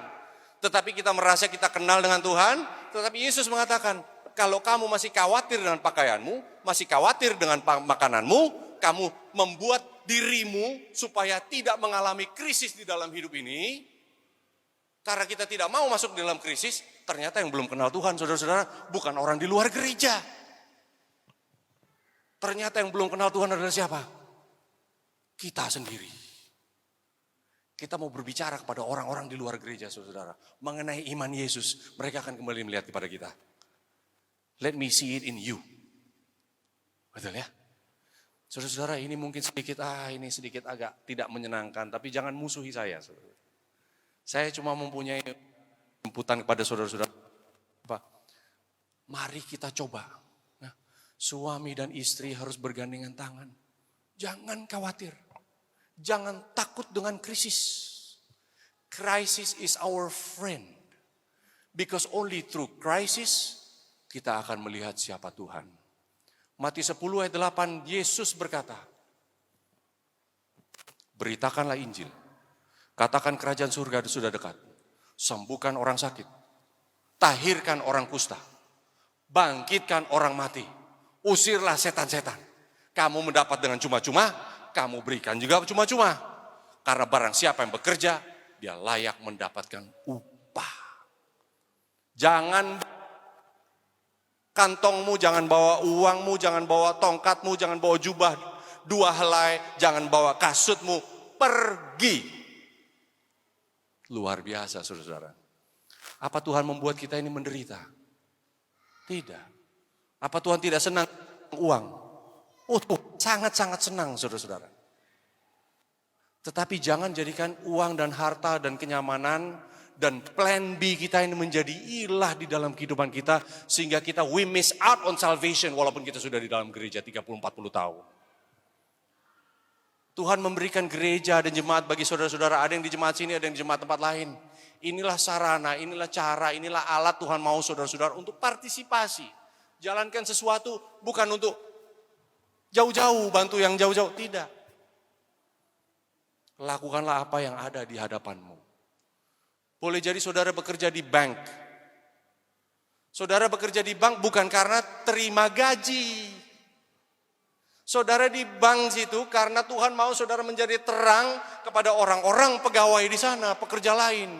Tetapi kita merasa kita kenal dengan Tuhan. Tetapi Yesus mengatakan, kalau kamu masih khawatir dengan pakaianmu, masih khawatir dengan makananmu, kamu membuat dirimu supaya tidak mengalami krisis di dalam hidup ini. Karena kita tidak mau masuk di dalam krisis, ternyata yang belum kenal Tuhan, saudara-saudara, bukan orang di luar gereja. Ternyata yang belum kenal Tuhan adalah siapa? Kita sendiri. Kita mau berbicara kepada orang-orang di luar gereja, saudara, mengenai iman Yesus. Mereka akan kembali melihat kepada kita. Let me see it in you. Betul ya? Saudara-saudara, ini mungkin sedikit, ini sedikit agak tidak menyenangkan, tapi jangan musuhi saya. Saudara. Saya cuma mempunyai jemputan kepada saudara-saudara. Mari kita coba. Nah, suami dan istri harus bergandengan tangan. Jangan khawatir. Jangan takut dengan krisis. Crisis is our friend. Because only through crisis kita akan melihat siapa Tuhan. Matius 10 ayat 8, Yesus berkata, beritakanlah Injil. Katakan kerajaan surga sudah dekat. Sembuhkan orang sakit. Tahirkan orang kusta. Bangkitkan orang mati. Usirlah setan-setan. Kamu mendapat dengan cuma-cuma, kamu berikan juga cuma-cuma. Karena barang siapa yang bekerja, dia layak mendapatkan upah. Jangan kantongmu, jangan bawa uangmu, jangan bawa tongkatmu, jangan bawa jubah 2 helai, jangan bawa kasutmu, pergi. Luar biasa saudara-saudara. Apa Tuhan membuat kita ini menderita? Tidak. Apa Tuhan tidak senang uang? Sangat-sangat senang saudara-saudara. Tetapi jangan jadikan uang dan harta dan kenyamanan dan plan B kita ini menjadi ilah di dalam kehidupan kita. Sehingga kita we miss out on salvation walaupun kita sudah di dalam gereja 30-40 tahun. Tuhan memberikan gereja dan jemaat bagi saudara-saudara. Ada yang di jemaat sini, ada yang di jemaat tempat lain. Inilah sarana, inilah cara, inilah alat Tuhan mau saudara-saudara untuk partisipasi. Jalankan sesuatu bukan untuk jauh-jauh, bantu yang jauh-jauh. Tidak. Lakukanlah apa yang ada di hadapanmu. Boleh jadi saudara bekerja di bank. Saudara bekerja di bank bukan karena terima gaji. Saudara di bank situ karena Tuhan mau saudara menjadi terang kepada orang-orang pegawai di sana, pekerja lain.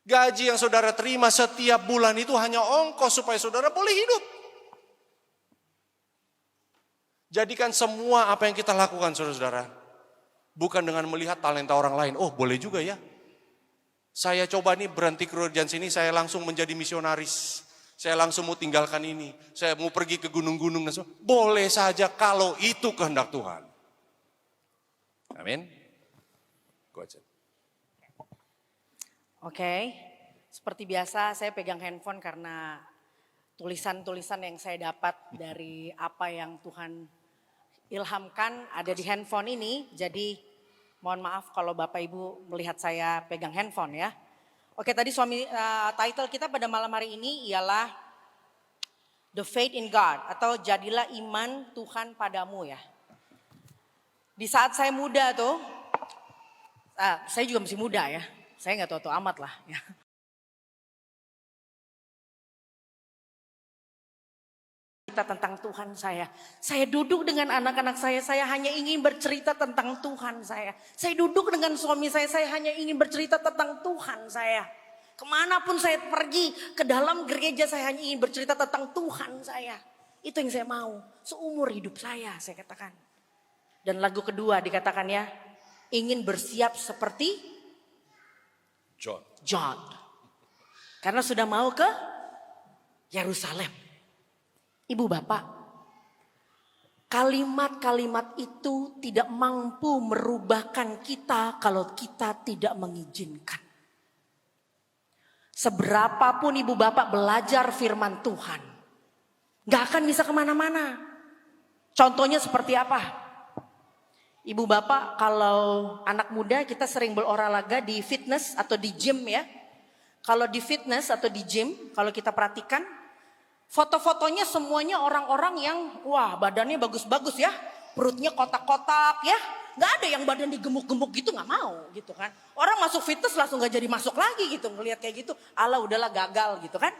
Gaji yang saudara terima setiap bulan itu hanya ongkos supaya saudara boleh hidup. Jadikan semua apa yang kita lakukan saudara-saudara, bukan dengan melihat talenta orang lain. Oh boleh juga ya. Saya coba nih berhenti kerjaan sini, saya langsung menjadi misionaris. Saya langsung mau tinggalkan ini. Saya mau pergi ke gunung-gunung. Boleh saja kalau itu kehendak Tuhan. Amin. Oke. Seperti biasa saya pegang handphone karena tulisan-tulisan yang saya dapat dari apa yang Tuhan ilhamkan ada di handphone ini. Jadi mohon maaf kalau Bapak Ibu melihat saya pegang handphone ya. Oke, tadi title kita pada malam hari ini ialah The Faith in God atau jadilah iman Tuhan padamu ya. Di saat saya muda tuh, saya juga masih muda ya. Saya nggak tahu amat lah ya. Tentang Tuhan saya. Saya duduk dengan anak-anak saya hanya ingin bercerita tentang Tuhan saya. Saya duduk dengan suami saya hanya ingin bercerita tentang Tuhan saya. Kemanapun saya pergi, ke dalam gereja saya hanya ingin bercerita tentang Tuhan saya. Itu yang saya mau, seumur hidup saya katakan. Dan lagu kedua dikatakan ya, ingin bersiap seperti John. Karena sudah mau ke Yerusalem. Ibu bapak, kalimat-kalimat itu tidak mampu merubahkan kita kalau kita tidak mengizinkan. Seberapapun ibu bapak belajar firman Tuhan, gak akan bisa kemana-mana. Contohnya seperti apa? Ibu bapak, kalau anak muda kita sering berolahraga di fitness atau di gym ya. Kalau di fitness atau di gym, kalau kita perhatikan, foto-fotonya semuanya orang-orang yang wah badannya bagus-bagus ya. Perutnya kotak-kotak ya. Gak ada yang badan digemuk-gemuk gitu, gak mau gitu kan. Orang masuk fitness langsung gak jadi masuk lagi gitu. Ngelihat kayak gitu, ala udahlah gagal gitu kan.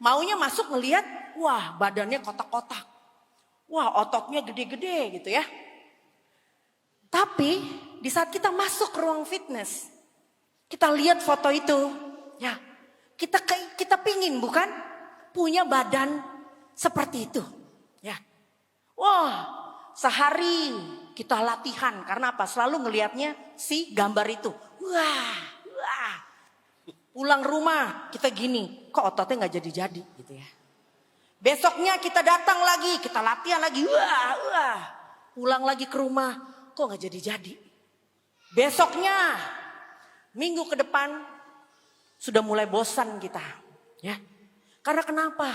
Maunya masuk ngelihat, wah badannya kotak-kotak. Wah ototnya gede-gede gitu ya. Tapi di saat kita masuk ke ruang fitness, kita lihat foto itu, ya kita pingin bukan punya badan seperti itu, ya. Wah sehari kita latihan karena apa? Selalu ngelihatnya si gambar itu, wah. Pulang rumah kita gini, kok ototnya nggak jadi-jadi gitu ya. Besoknya kita datang lagi, kita latihan lagi, wah. Pulang lagi ke rumah. Kok gak jadi-jadi? Besoknya, minggu ke depan, sudah mulai bosan kita. Ya, karena kenapa?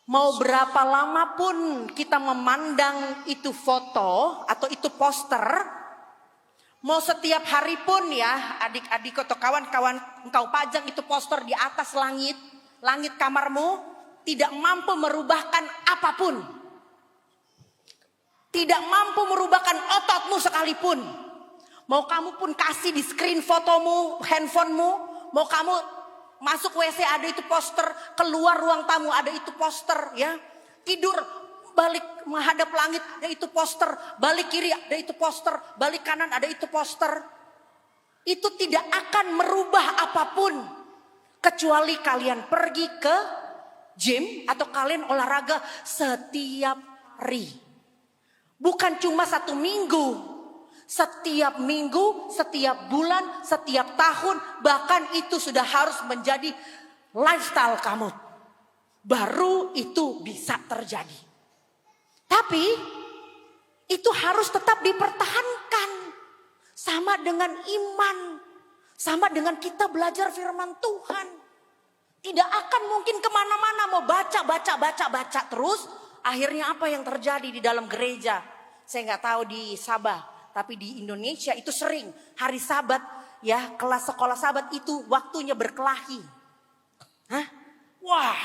Mau berapa lama pun kita memandang itu foto atau itu poster. Mau setiap hari pun ya, adik-adik atau kawan-kawan engkau pajang itu poster di atas langit. Langit kamarmu tidak mampu merubahkan apapun. Tidak mampu merubahkan ototmu sekalipun. Mau kamu pun kasih di screen fotomu, handphonemu. Mau kamu masuk WC ada itu poster. Keluar ruang tamu ada itu poster ya. Tidur balik menghadap langit ada itu poster. Balik kiri ada itu poster. Balik kanan ada itu poster. Itu tidak akan merubah apapun. Kecuali kalian pergi ke gym atau kalian olahraga setiap hari. Bukan cuma 1 minggu, setiap minggu, setiap bulan, setiap tahun, bahkan itu sudah harus menjadi lifestyle kamu. Baru itu bisa terjadi. Tapi itu harus tetap dipertahankan. Sama dengan iman, sama dengan kita belajar firman Tuhan. Tidak akan mungkin kemana-mana mau baca terus. Akhirnya apa yang terjadi di dalam gereja? Saya nggak tahu di Sabah, tapi di Indonesia itu sering hari Sabat ya kelas sekolah Sabat itu waktunya berkelahi. Hah? Wah,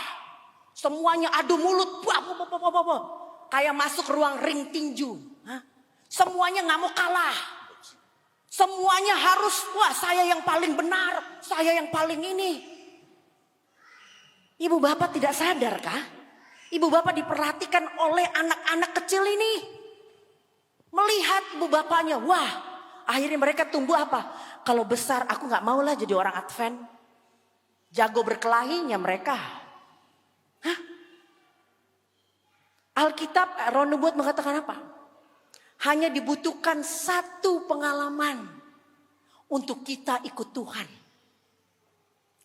semuanya adu mulut, kayak masuk ruang ring tinju. Hah? Semuanya nggak mau kalah, semuanya harus wah saya yang paling benar, saya yang paling ini. Ibu bapak tidak sadar kah? Ibu bapak diperhatikan oleh anak-anak kecil ini. Melihat ibu bapaknya, wah akhirnya mereka tumbuh apa? Kalau besar aku gak maulah jadi orang Advent. Jago berkelahinya mereka. Hah? Alkitab Roh Nubuat mengatakan apa? Hanya dibutuhkan 1 pengalaman untuk kita ikut Tuhan.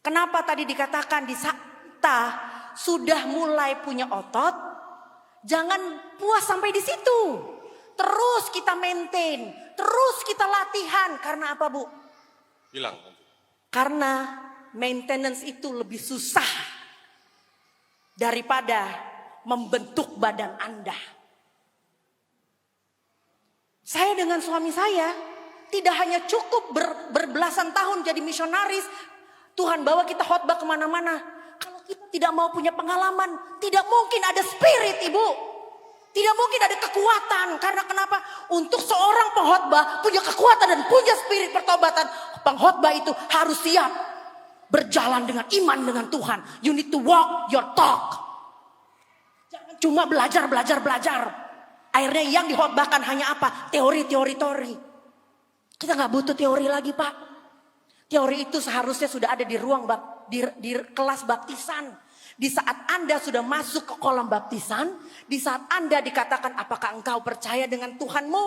Kenapa tadi dikatakan di saat kita sudah mulai punya otot, jangan puas sampai di situ. Terus kita maintain, terus kita latihan. Karena apa Bu? Hilang. Karena maintenance itu lebih susah daripada membentuk badan Anda. Saya dengan suami saya tidak hanya cukup berbelasan tahun jadi misionaris. Tuhan bawa kita khotbah kemana-mana. Kalau kita tidak mau punya pengalaman, tidak mungkin ada spirit Ibu. Tidak mungkin ada kekuatan. Karena kenapa? Untuk seorang pengkhotbah punya kekuatan dan punya spirit pertobatan. Pengkhotbah itu harus siap berjalan dengan iman dengan Tuhan. You need to walk your talk. Jangan cuma belajar. Akhirnya yang dikhotbahkan hanya apa? Teori. Kita gak butuh teori lagi Pak. Teori itu seharusnya sudah ada di ruang di kelas baptisan. Di saat Anda sudah masuk ke kolam baptisan, di saat Anda dikatakan apakah engkau percaya dengan Tuhanmu,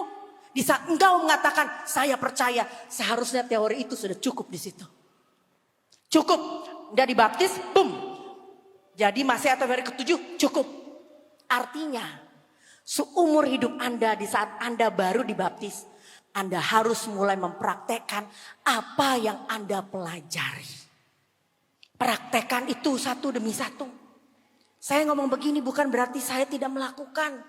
di saat engkau mengatakan saya percaya, seharusnya teori itu sudah cukup di situ. Cukup. Udah dibaptis, boom. Jadi masih atau hari ke-7, cukup. Artinya, seumur hidup Anda di saat Anda baru dibaptis, Anda harus mulai mempraktekkan apa yang Anda pelajari. Praktekkan itu satu demi satu. Saya ngomong begini bukan berarti saya tidak melakukan.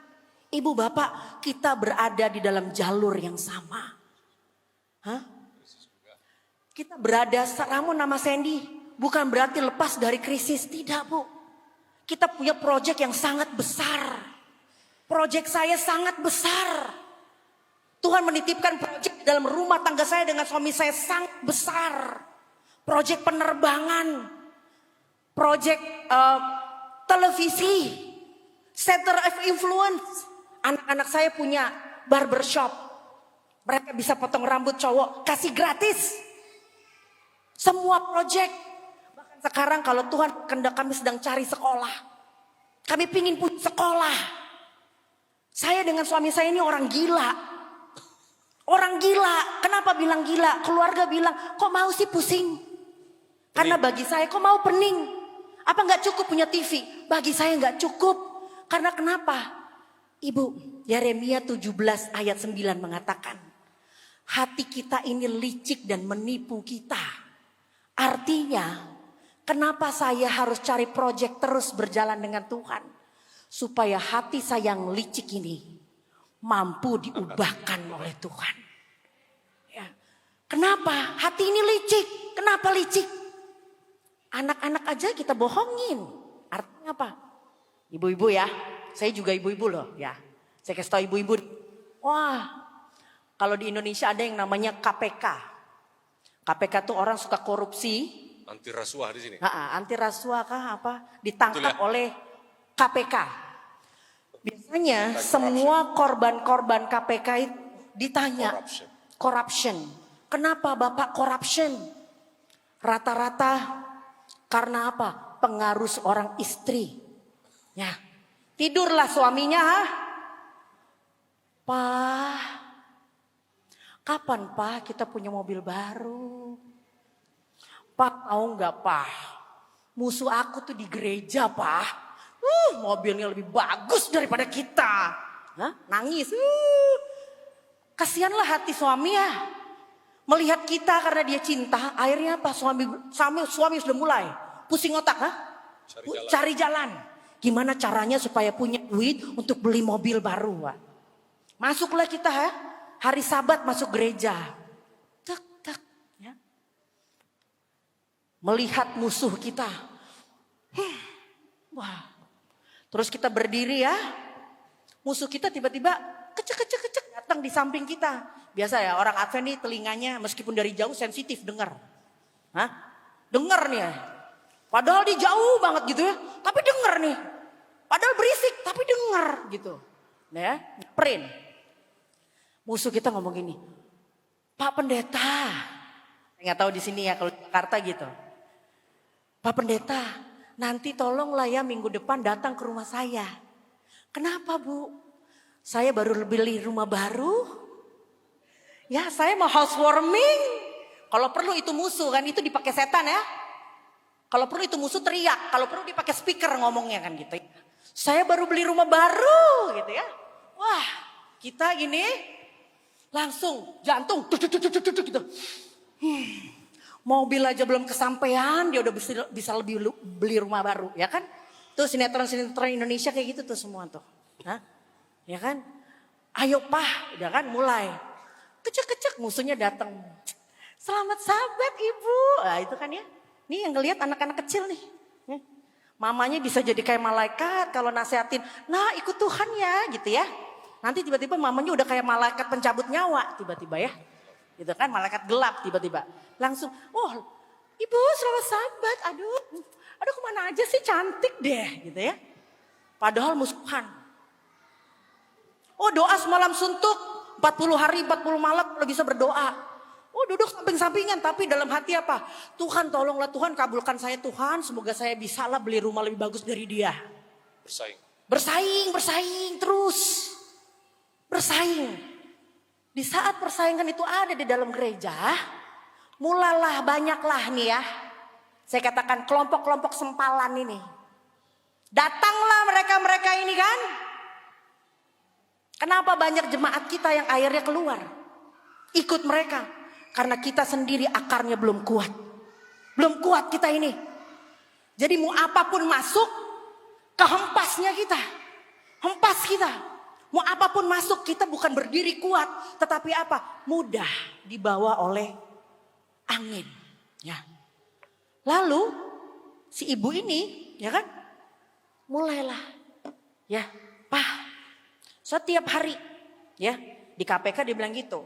Ibu bapak, kita berada di dalam jalur yang sama. Hah? Kita berada, kamu nama Sandy, bukan berarti lepas dari krisis. Tidak Bu. Kita punya proyek yang sangat besar. Proyek saya sangat besar. Tuhan menitipkan proyek dalam rumah tangga saya dengan suami saya sangat besar. Proyek penerbangan. Proyek televisi. Center of influence. Anak-anak saya punya barbershop. Mereka bisa potong rambut cowok, kasih gratis. Semua proyek. Bahkan sekarang kalau Tuhan kehendak kami sedang cari sekolah. Kami pingin punya sekolah. Saya dengan suami saya ini orang gila. Orang gila. Kenapa bilang gila? Keluarga bilang, kok mau sih pusing? Karena bagi saya, kok mau pening? Apa gak cukup punya TV? Bagi saya gak cukup. Karena kenapa? Ibu, Yeremia 17 ayat 9 mengatakan, hati kita ini licik dan menipu kita. Artinya, kenapa saya harus cari proyek terus berjalan dengan Tuhan? Supaya hati saya yang licik ini mampu diubahkan oleh Tuhan. Ya. Kenapa? Hati ini licik. Kenapa licik? Anak-anak aja kita bohongin. Artinya apa? Ibu-ibu ya. Saya juga ibu-ibu loh ya. Saya kasih tahu ibu-ibu. Wah, kalau di Indonesia ada yang namanya KPK. KPK tuh orang suka korupsi. Anti rasuah di sini. Anti rasuah kah apa? Ditangkap oleh KPK. Biasanya semua korban-korban KPK itu ditanya. Corruption. Kenapa Bapak corruption? Rata-rata karena apa? Pengaruh seorang istri. Ya. Tidurlah suaminya. Pak, kapan Pak kita punya mobil baru? Pak tahu nggak Pak? Musuh aku tuh di gereja Pak. Mobilnya lebih bagus daripada kita. Hah? Nangis. Kasihanlah hati suami ya. Melihat kita karena dia cinta. Akhirnya apa? Suami sudah mulai pusing otak. Hah? Cari jalan. Gimana caranya supaya punya duit untuk beli mobil baru. Pak? Masuklah kita ya. Hari Sabat masuk gereja. Tak. Ya. Melihat musuh kita. Wah. Terus kita berdiri ya. Musuh kita tiba-tiba kecek datang di samping kita. Biasa ya orang Advent nih telinganya meskipun dari jauh sensitif dengar. Hah? Dengar nih ya. Padahal dia jauh banget gitu ya. Tapi dengar nih. Padahal berisik tapi dengar gitu. Nah ya, print. Musuh kita ngomong gini. Pak Pendeta. Saya nggak tahu di sini ya kalau di Jakarta gitu. Pak Pendeta, nanti tolonglah ya minggu depan datang ke rumah saya. Kenapa Bu? Saya baru beli rumah baru. Ya saya mau housewarming. Kalau perlu itu musuh kan itu dipakai setan ya. Kalau perlu itu musuh teriak. Kalau perlu dipakai speaker ngomongnya kan gitu. Saya baru beli rumah baru gitu ya. Wah kita gini langsung jantung gitu. Mobil aja belum kesampaian dia udah bisa lebih beli rumah baru ya kan. Tuh sinetron-sinetron Indonesia kayak gitu tuh semua tuh. Hah? Ya kan? Ayo Pak, udah kan mulai. Kecek-kecek musuhnya datang. Selamat Sabat Ibu. Nah itu kan ya. Nih yang ngelihat anak-anak kecil nih. Mamanya bisa jadi kayak malaikat kalau nasehatin. Nah ikut Tuhan ya gitu ya. Nanti tiba-tiba mamanya udah kayak malaikat pencabut nyawa tiba-tiba ya. Gitu kan malaikat gelap tiba-tiba. Langsung, oh Ibu selamat Sabat. Aduh kemana aja sih cantik deh gitu ya. Padahal musuhan. Oh doa semalam suntuk. 40 hari 40 malam kalau bisa berdoa. Oh duduk samping-sampingan tapi dalam hati apa? Tuhan tolonglah Tuhan kabulkan saya Tuhan. Semoga saya bisa lah beli rumah lebih bagus dari dia. Bersaing terus. Bersaing. Di saat persaingan itu ada di dalam gereja. Mulalah banyaklah nih ya. Saya katakan kelompok-kelompok sempalan ini. Datanglah mereka-mereka ini kan. Kenapa banyak jemaat kita yang akhirnya keluar? Ikut mereka. Karena kita sendiri akarnya belum kuat. Belum kuat kita ini. Jadi mau apapun masuk, kehempasnya kita. Hempas kita. Mau apapun masuk, kita bukan berdiri kuat. Tetapi apa? Mudah dibawa oleh angin. Ya. Lalu si ibu ini, ya kan? Mulailah. Ya, Pak. Setiap hari, ya, di KPK dia bilang gitu.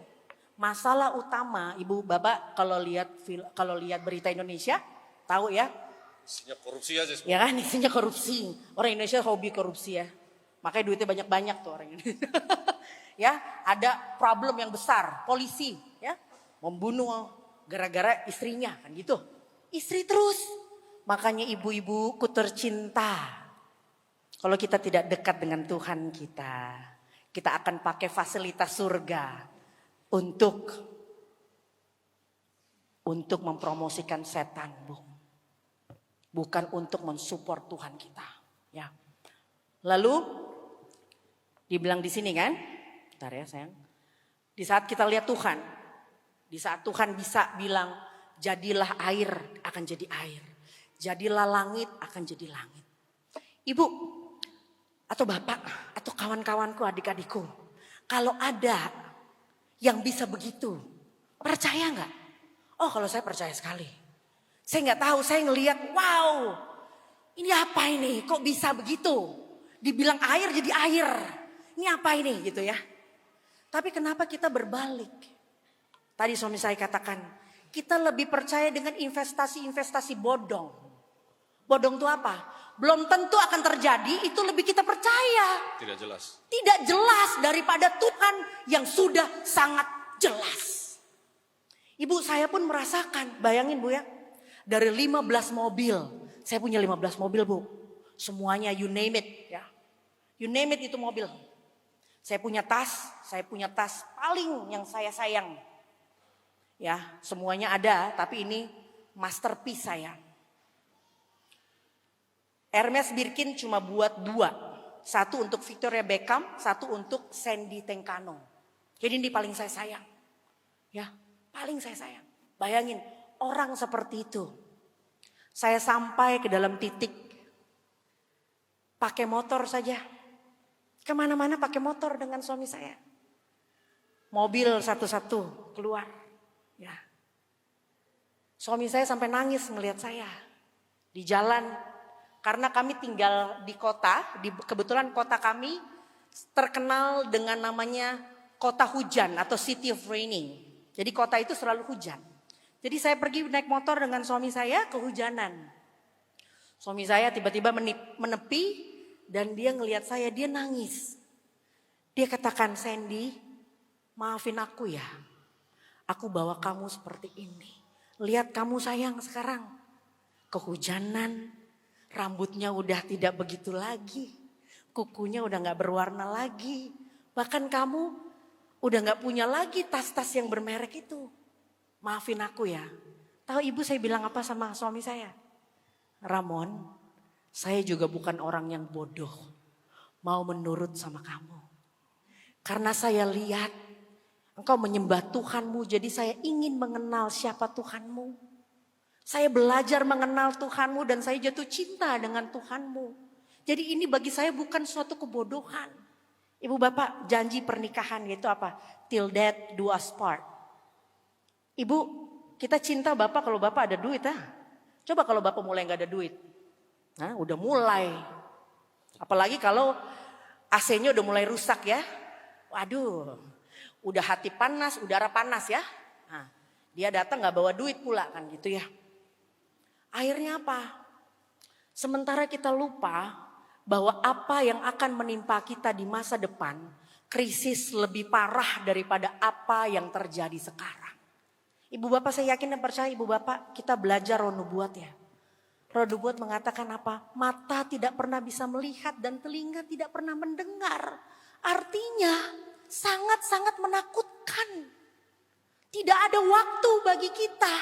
Masalah utama, Ibu Bapak kalau lihat berita Indonesia, tahu ya? Isinya korupsi aja. Ya kan, isinya korupsi. Orang Indonesia hobi korupsi ya. Makanya duitnya banyak-banyak tuh orang Indonesia. Ya, ada problem yang besar, polisi, ya, membunuh gara-gara istrinya kan gitu. Istri terus. Makanya ibu-ibuku tercinta. Kalau kita tidak dekat dengan Tuhan kita akan pakai fasilitas surga untuk mempromosikan setan, Bu. Bukan untuk mensupport Tuhan kita, ya. Lalu dibilang di sini kan? Bentar ya, sayang. Di saat kita lihat Tuhan, di saat Tuhan bisa bilang jadilah air akan jadi air. Jadilah langit akan jadi langit. Ibu atau bapak atau kawan-kawanku, adik-adikku, kalau ada yang bisa begitu, percaya nggak? Oh, kalau saya percaya sekali. Saya nggak tahu, saya ngelihat, wow, ini apa ini? Kok bisa begitu? Dibilang air jadi air. Ini apa ini gitu ya? Tapi kenapa kita berbalik? Tadi suami saya katakan, kita lebih percaya dengan investasi-investasi bodong. Bodong itu apa? Belum tentu akan terjadi, itu lebih kita percaya. Tidak jelas. Tidak jelas daripada Tuhan yang sudah sangat jelas. Ibu saya pun merasakan, bayangin Bu ya. Dari 15 mobil, saya punya 15 mobil Bu. Semuanya you name it ya. You name it itu mobil. Saya punya tas paling yang saya sayang. Ya, semuanya ada, tapi ini masterpiece saya. Hermes Birkin cuma buat 2. Satu untuk Victoria Beckham, satu untuk Sandy Tenkano. Jadi ini paling saya sayang. Ya, paling saya sayang. Bayangin, orang seperti itu. Saya sampai ke dalam titik pakai motor saja. Kemana-mana pakai motor dengan suami saya. Mobil satu-satu keluar. Ya. Suami saya sampai nangis melihat saya di jalan. Karena kami tinggal di kota, kebetulan kota kami terkenal dengan namanya kota hujan atau city of raining. Jadi kota itu selalu hujan. Jadi saya pergi naik motor dengan suami saya kehujanan. Suami saya tiba-tiba menepi dan dia ngelihat saya, dia nangis. Dia katakan, Sandy, maafin aku ya. Aku bawa kamu seperti ini. Lihat kamu sayang sekarang. Kehujanan, rambutnya udah tidak begitu lagi. Kukunya udah gak berwarna lagi. Bahkan kamu udah gak punya lagi tas-tas yang bermerek itu. Maafin aku ya. Tahu ibu saya bilang apa sama suami saya? Ramon, saya juga bukan orang yang bodoh. Mau menurut sama kamu. Karena saya lihat engkau menyembah Tuhanmu. Jadi saya ingin mengenal siapa Tuhanmu. Saya belajar mengenal Tuhanmu dan saya jatuh cinta dengan Tuhanmu. Jadi ini bagi saya bukan suatu kebodohan. Ibu bapak janji pernikahan yaitu apa? Till death do us part. Ibu kita cinta bapak kalau bapak ada duit ah. Coba kalau bapak mulai gak ada duit. Nah udah mulai. Apalagi kalau AC-nya udah mulai rusak ya. Waduh udah hati panas, udara panas ya. Nah, dia datang gak bawa duit pula kan gitu ya. Akhirnya apa? Sementara kita lupa bahwa apa yang akan menimpa kita di masa depan, krisis lebih parah daripada apa yang terjadi sekarang. Ibu bapak saya yakin dan percaya ibu bapak kita belajar roh nubuat ya. Roh nubuat mengatakan apa? Mata tidak pernah bisa melihat dan telinga tidak pernah mendengar. Artinya sangat-sangat menakutkan. Tidak ada waktu bagi kita.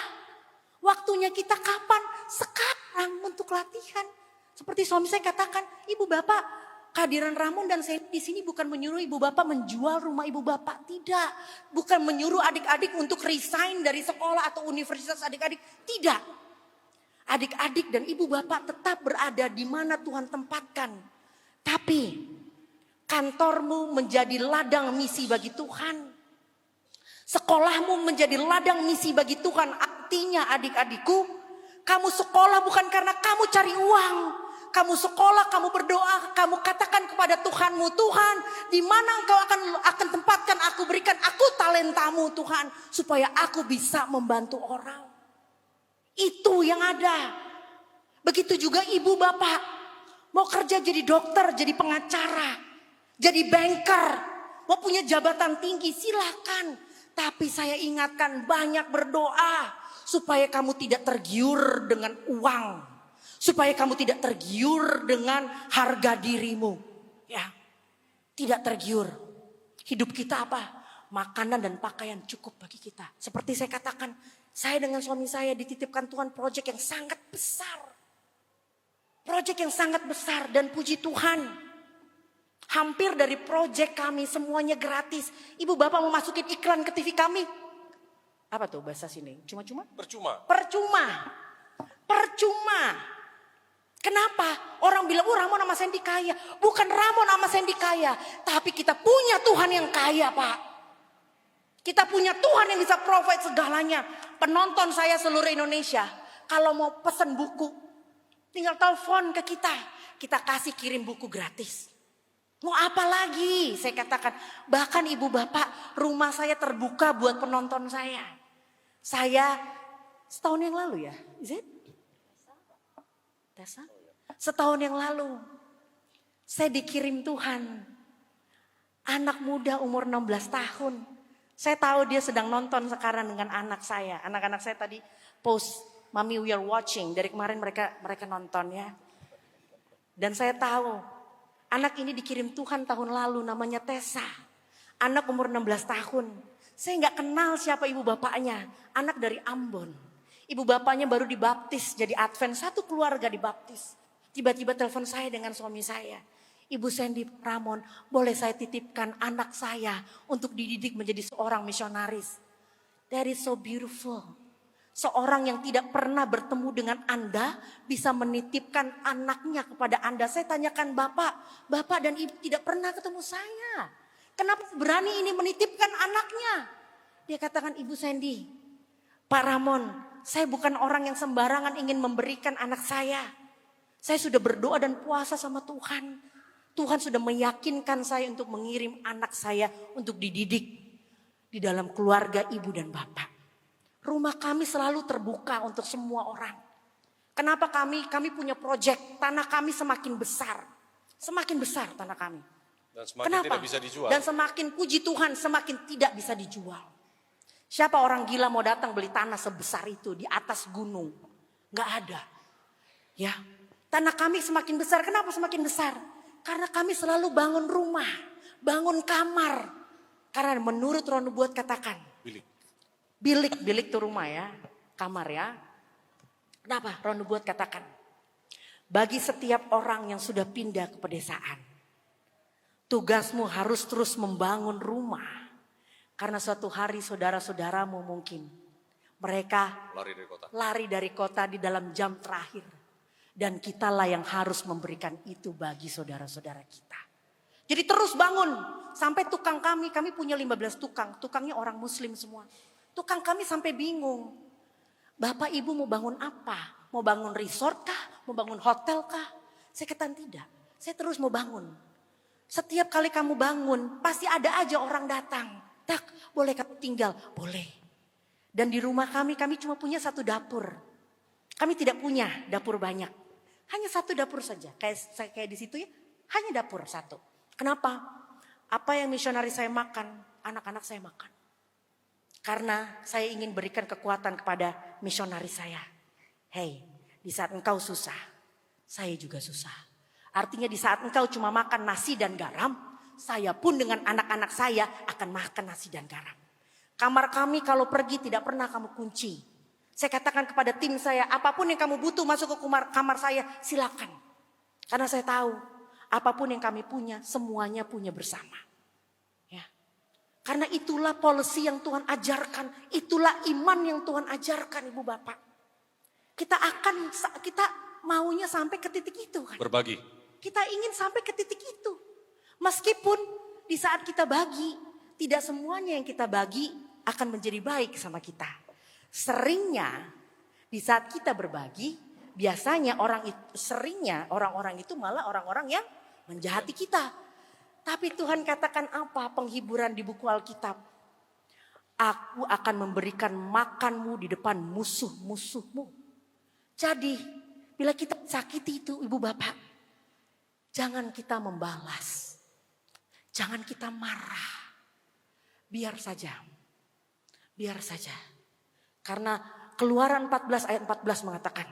Waktunya kita kapan? sekarang untuk latihan. Seperti suami saya katakan, ibu bapak, kehadiran Ramon dan saya di sini bukan menyuruh ibu bapak menjual rumah ibu bapak, tidak. Bukan menyuruh adik-adik untuk resign dari sekolah atau universitas adik-adik, tidak. Adik-adik dan ibu bapak tetap berada di mana Tuhan tempatkan. Tapi kantormu menjadi ladang misi bagi Tuhan. Sekolahmu menjadi ladang misi bagi Tuhan. Artinya adik-adikku, kamu sekolah bukan karena kamu cari uang. Kamu sekolah, kamu berdoa, kamu katakan kepada Tuhanmu, Tuhan, di mana Engkau akan tempatkan aku, berikan aku talentamu Tuhan, supaya aku bisa membantu orang. Itu yang ada. Begitu juga ibu bapak, mau kerja jadi dokter, jadi pengacara, jadi banker, mau punya jabatan tinggi, silakan. Tapi saya ingatkan, banyak berdoa supaya kamu tidak tergiur dengan uang, supaya kamu tidak tergiur dengan harga dirimu, ya, tidak tergiur. Hidup kita apa? Makanan dan pakaian cukup bagi kita. Seperti saya katakan, saya dengan suami saya dititipkan Tuhan proyek yang sangat besar, proyek yang sangat besar, dan puji Tuhan. Hampir dari proyek kami semuanya gratis. Ibu bapak mau masukin iklan ke TV kami. Apa tuh bahasa sini? Cuma-cuma? Percuma. Percuma. Percuma. Kenapa? Orang bilang, oh Ramon sama Sandy kaya. Bukan Ramon sama Sandy kaya. Tapi kita punya Tuhan yang kaya, Pak. Kita punya Tuhan yang bisa provide segalanya. Penonton saya seluruh Indonesia, kalau mau pesan buku, tinggal telepon ke kita. Kita kasih kirim buku gratis. Mau apa lagi? Saya katakan, bahkan ibu bapak, rumah saya terbuka buat penonton saya. Saya setahun yang lalu ya, is it? Tessa? Setahun yang lalu, saya dikirim Tuhan. Anak muda umur 16 tahun. Saya tahu dia sedang nonton sekarang dengan anak saya. Anak-anak saya tadi post, Mami we are watching. Dari kemarin mereka nonton ya. Dan saya tahu, anak ini dikirim Tuhan tahun lalu, namanya Tessa. Anak umur 16 tahun. Saya nggak kenal siapa ibu bapaknya. Anak dari Ambon. Ibu bapaknya baru dibaptis jadi Advent. Satu keluarga dibaptis. Tiba-tiba telepon saya dengan suami saya. Ibu Sandy, Ramon, boleh saya titipkan anak saya untuk dididik menjadi seorang misionaris. That is so beautiful. Seorang yang tidak pernah bertemu dengan Anda bisa menitipkan anaknya kepada Anda. Saya tanyakan bapak dan ibu tidak pernah ketemu saya. Kenapa berani ini menitipkan anaknya? Dia katakan, Ibu Sandy, Pak Ramon, saya bukan orang yang sembarangan ingin memberikan anak saya. Saya sudah berdoa dan puasa sama Tuhan. Tuhan sudah meyakinkan saya untuk mengirim anak saya untuk dididik di dalam keluarga ibu dan bapak. Rumah kami selalu terbuka untuk semua orang. Kenapa kami punya proyek, tanah kami semakin besar. Semakin besar tanah kami. Dan semakin Kenapa? tidak bisa dijual. Dan semakin puji Tuhan semakin tidak bisa dijual. Siapa orang gila mau datang beli tanah sebesar itu di atas gunung? Gak ada. Ya, tanah kami semakin besar. Kenapa semakin besar? Karena kami selalu bangun rumah, bangun kamar. Karena menurut Roh Nubuat katakan, bilik itu rumah ya, kamar ya. Kenapa? Roh Nubuat katakan, bagi setiap orang yang sudah pindah ke pedesaan, tugasmu harus terus membangun rumah. Karena suatu hari saudara-saudaramu mungkin mereka lari dari kota di dalam jam terakhir. Dan kitalah yang harus memberikan itu bagi saudara-saudara kita. Jadi terus bangun. Sampai tukang kami punya 15 tukang. Tukangnya orang muslim semua. Tukang kami sampai bingung. Bapak ibu mau bangun apa? Mau bangun resort kah? Mau bangun hotel kah? Saya katakan tidak. Saya terus mau bangun. Setiap kali kamu bangun pasti ada aja orang datang. Tak, boleh kamu tinggal? Boleh. Dan di rumah kami cuma punya satu dapur. Kami tidak punya dapur banyak. Hanya satu dapur saja. Kayak di situ ya. Hanya dapur satu. Kenapa? Apa yang misionaris saya makan, anak-anak saya makan. Karena saya ingin berikan kekuatan kepada misionaris saya. Hey, di saat engkau susah, saya juga susah. Artinya di saat engkau cuma makan nasi dan garam, saya pun dengan anak-anak saya akan makan nasi dan garam. Kamar kami kalau pergi tidak pernah kamu kunci. Saya katakan kepada tim saya, apapun yang kamu butuh masuk ke kamar saya, silakan. Karena saya tahu, apapun yang kami punya, semuanya punya bersama. Ya. Karena itulah policy yang Tuhan ajarkan, itulah iman yang Tuhan ajarkan, Ibu Bapak. Kita maunya sampai ke titik itu kan. Berbagi. Kita ingin sampai ke titik itu. Meskipun di saat kita bagi, tidak semuanya yang kita bagi akan menjadi baik sama kita. Seringnya di saat kita berbagi, biasanya orang-orang itu malah orang-orang yang menjahati kita. Tapi Tuhan katakan apa? Penghiburan di buku Alkitab. Aku akan memberikan makanmu di depan musuh-musuhmu. Jadi bila kita sakiti itu Ibu Bapak, jangan kita membalas. Jangan kita marah. Biar saja. Karena Keluaran 14 ayat 14 mengatakan,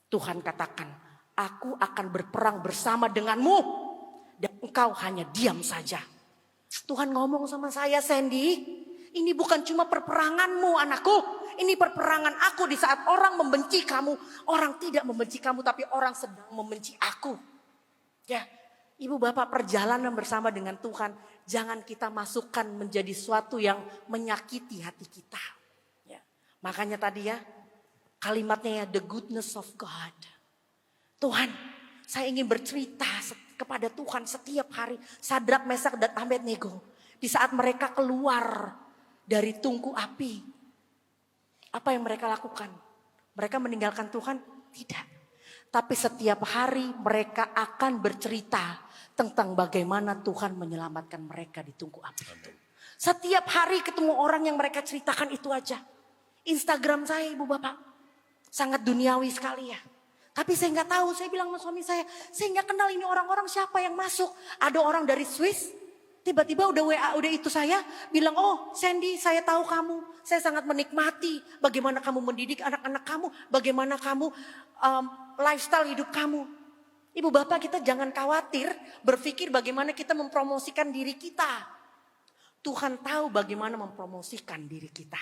Tuhan katakan, aku akan berperang bersama denganmu dan engkau hanya diam saja. Tuhan ngomong sama saya, Sandy, ini bukan cuma perperanganmu anakku, ini perperangan aku di saat orang membenci kamu. Orang tidak membenci kamu tapi orang sedang membenci aku. Ya, Ibu Bapak, perjalanan bersama dengan Tuhan, jangan kita masukkan menjadi suatu yang menyakiti hati kita. Makanya tadi ya, kalimatnya ya, the goodness of God. Tuhan, saya ingin bercerita kepada Tuhan setiap hari. Sadrak, Mesak, dan Abednego. Di saat mereka keluar dari tungku api. Apa yang mereka lakukan? Mereka meninggalkan Tuhan? Tidak. Tapi setiap hari mereka akan bercerita tentang bagaimana Tuhan menyelamatkan mereka di tungku api itu. Setiap hari ketemu orang yang mereka ceritakan itu aja. Instagram saya Ibu Bapak sangat duniawi sekali ya. Tapi saya nggak tahu, saya bilang sama suami saya nggak kenal ini orang-orang siapa yang masuk. Ada orang dari Swiss, tiba-tiba udah WA, udah itu saya bilang, oh Sandy saya tahu kamu. Saya sangat menikmati bagaimana kamu mendidik anak-anak kamu. Bagaimana kamu lifestyle hidup kamu. Ibu Bapak, kita jangan khawatir berpikir bagaimana kita mempromosikan diri kita. Tuhan tahu bagaimana mempromosikan diri kita.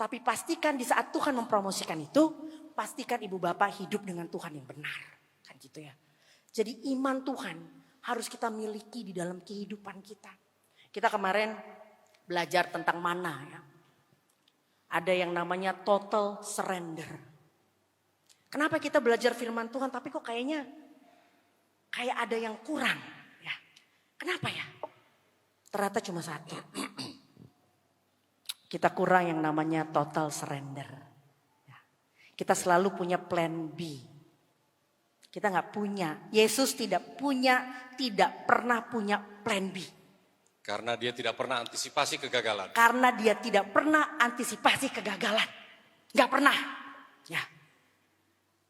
Tapi pastikan di saat Tuhan mempromosikan itu, pastikan Ibu Bapak hidup dengan Tuhan yang benar. Kan gitu ya. Jadi iman Tuhan harus kita miliki di dalam kehidupan kita. Kita kemarin belajar tentang mana ya. Ada yang namanya total surrender. Kenapa kita belajar firman Tuhan tapi kok kayak ada yang kurang ya. Kenapa ya? Ternyata cuma satu. Kita kurang yang namanya total surrender. Kita selalu punya plan B. Kita nggak punya. Yesus tidak pernah punya plan B. Karena dia tidak pernah antisipasi kegagalan. Nggak pernah. Ya.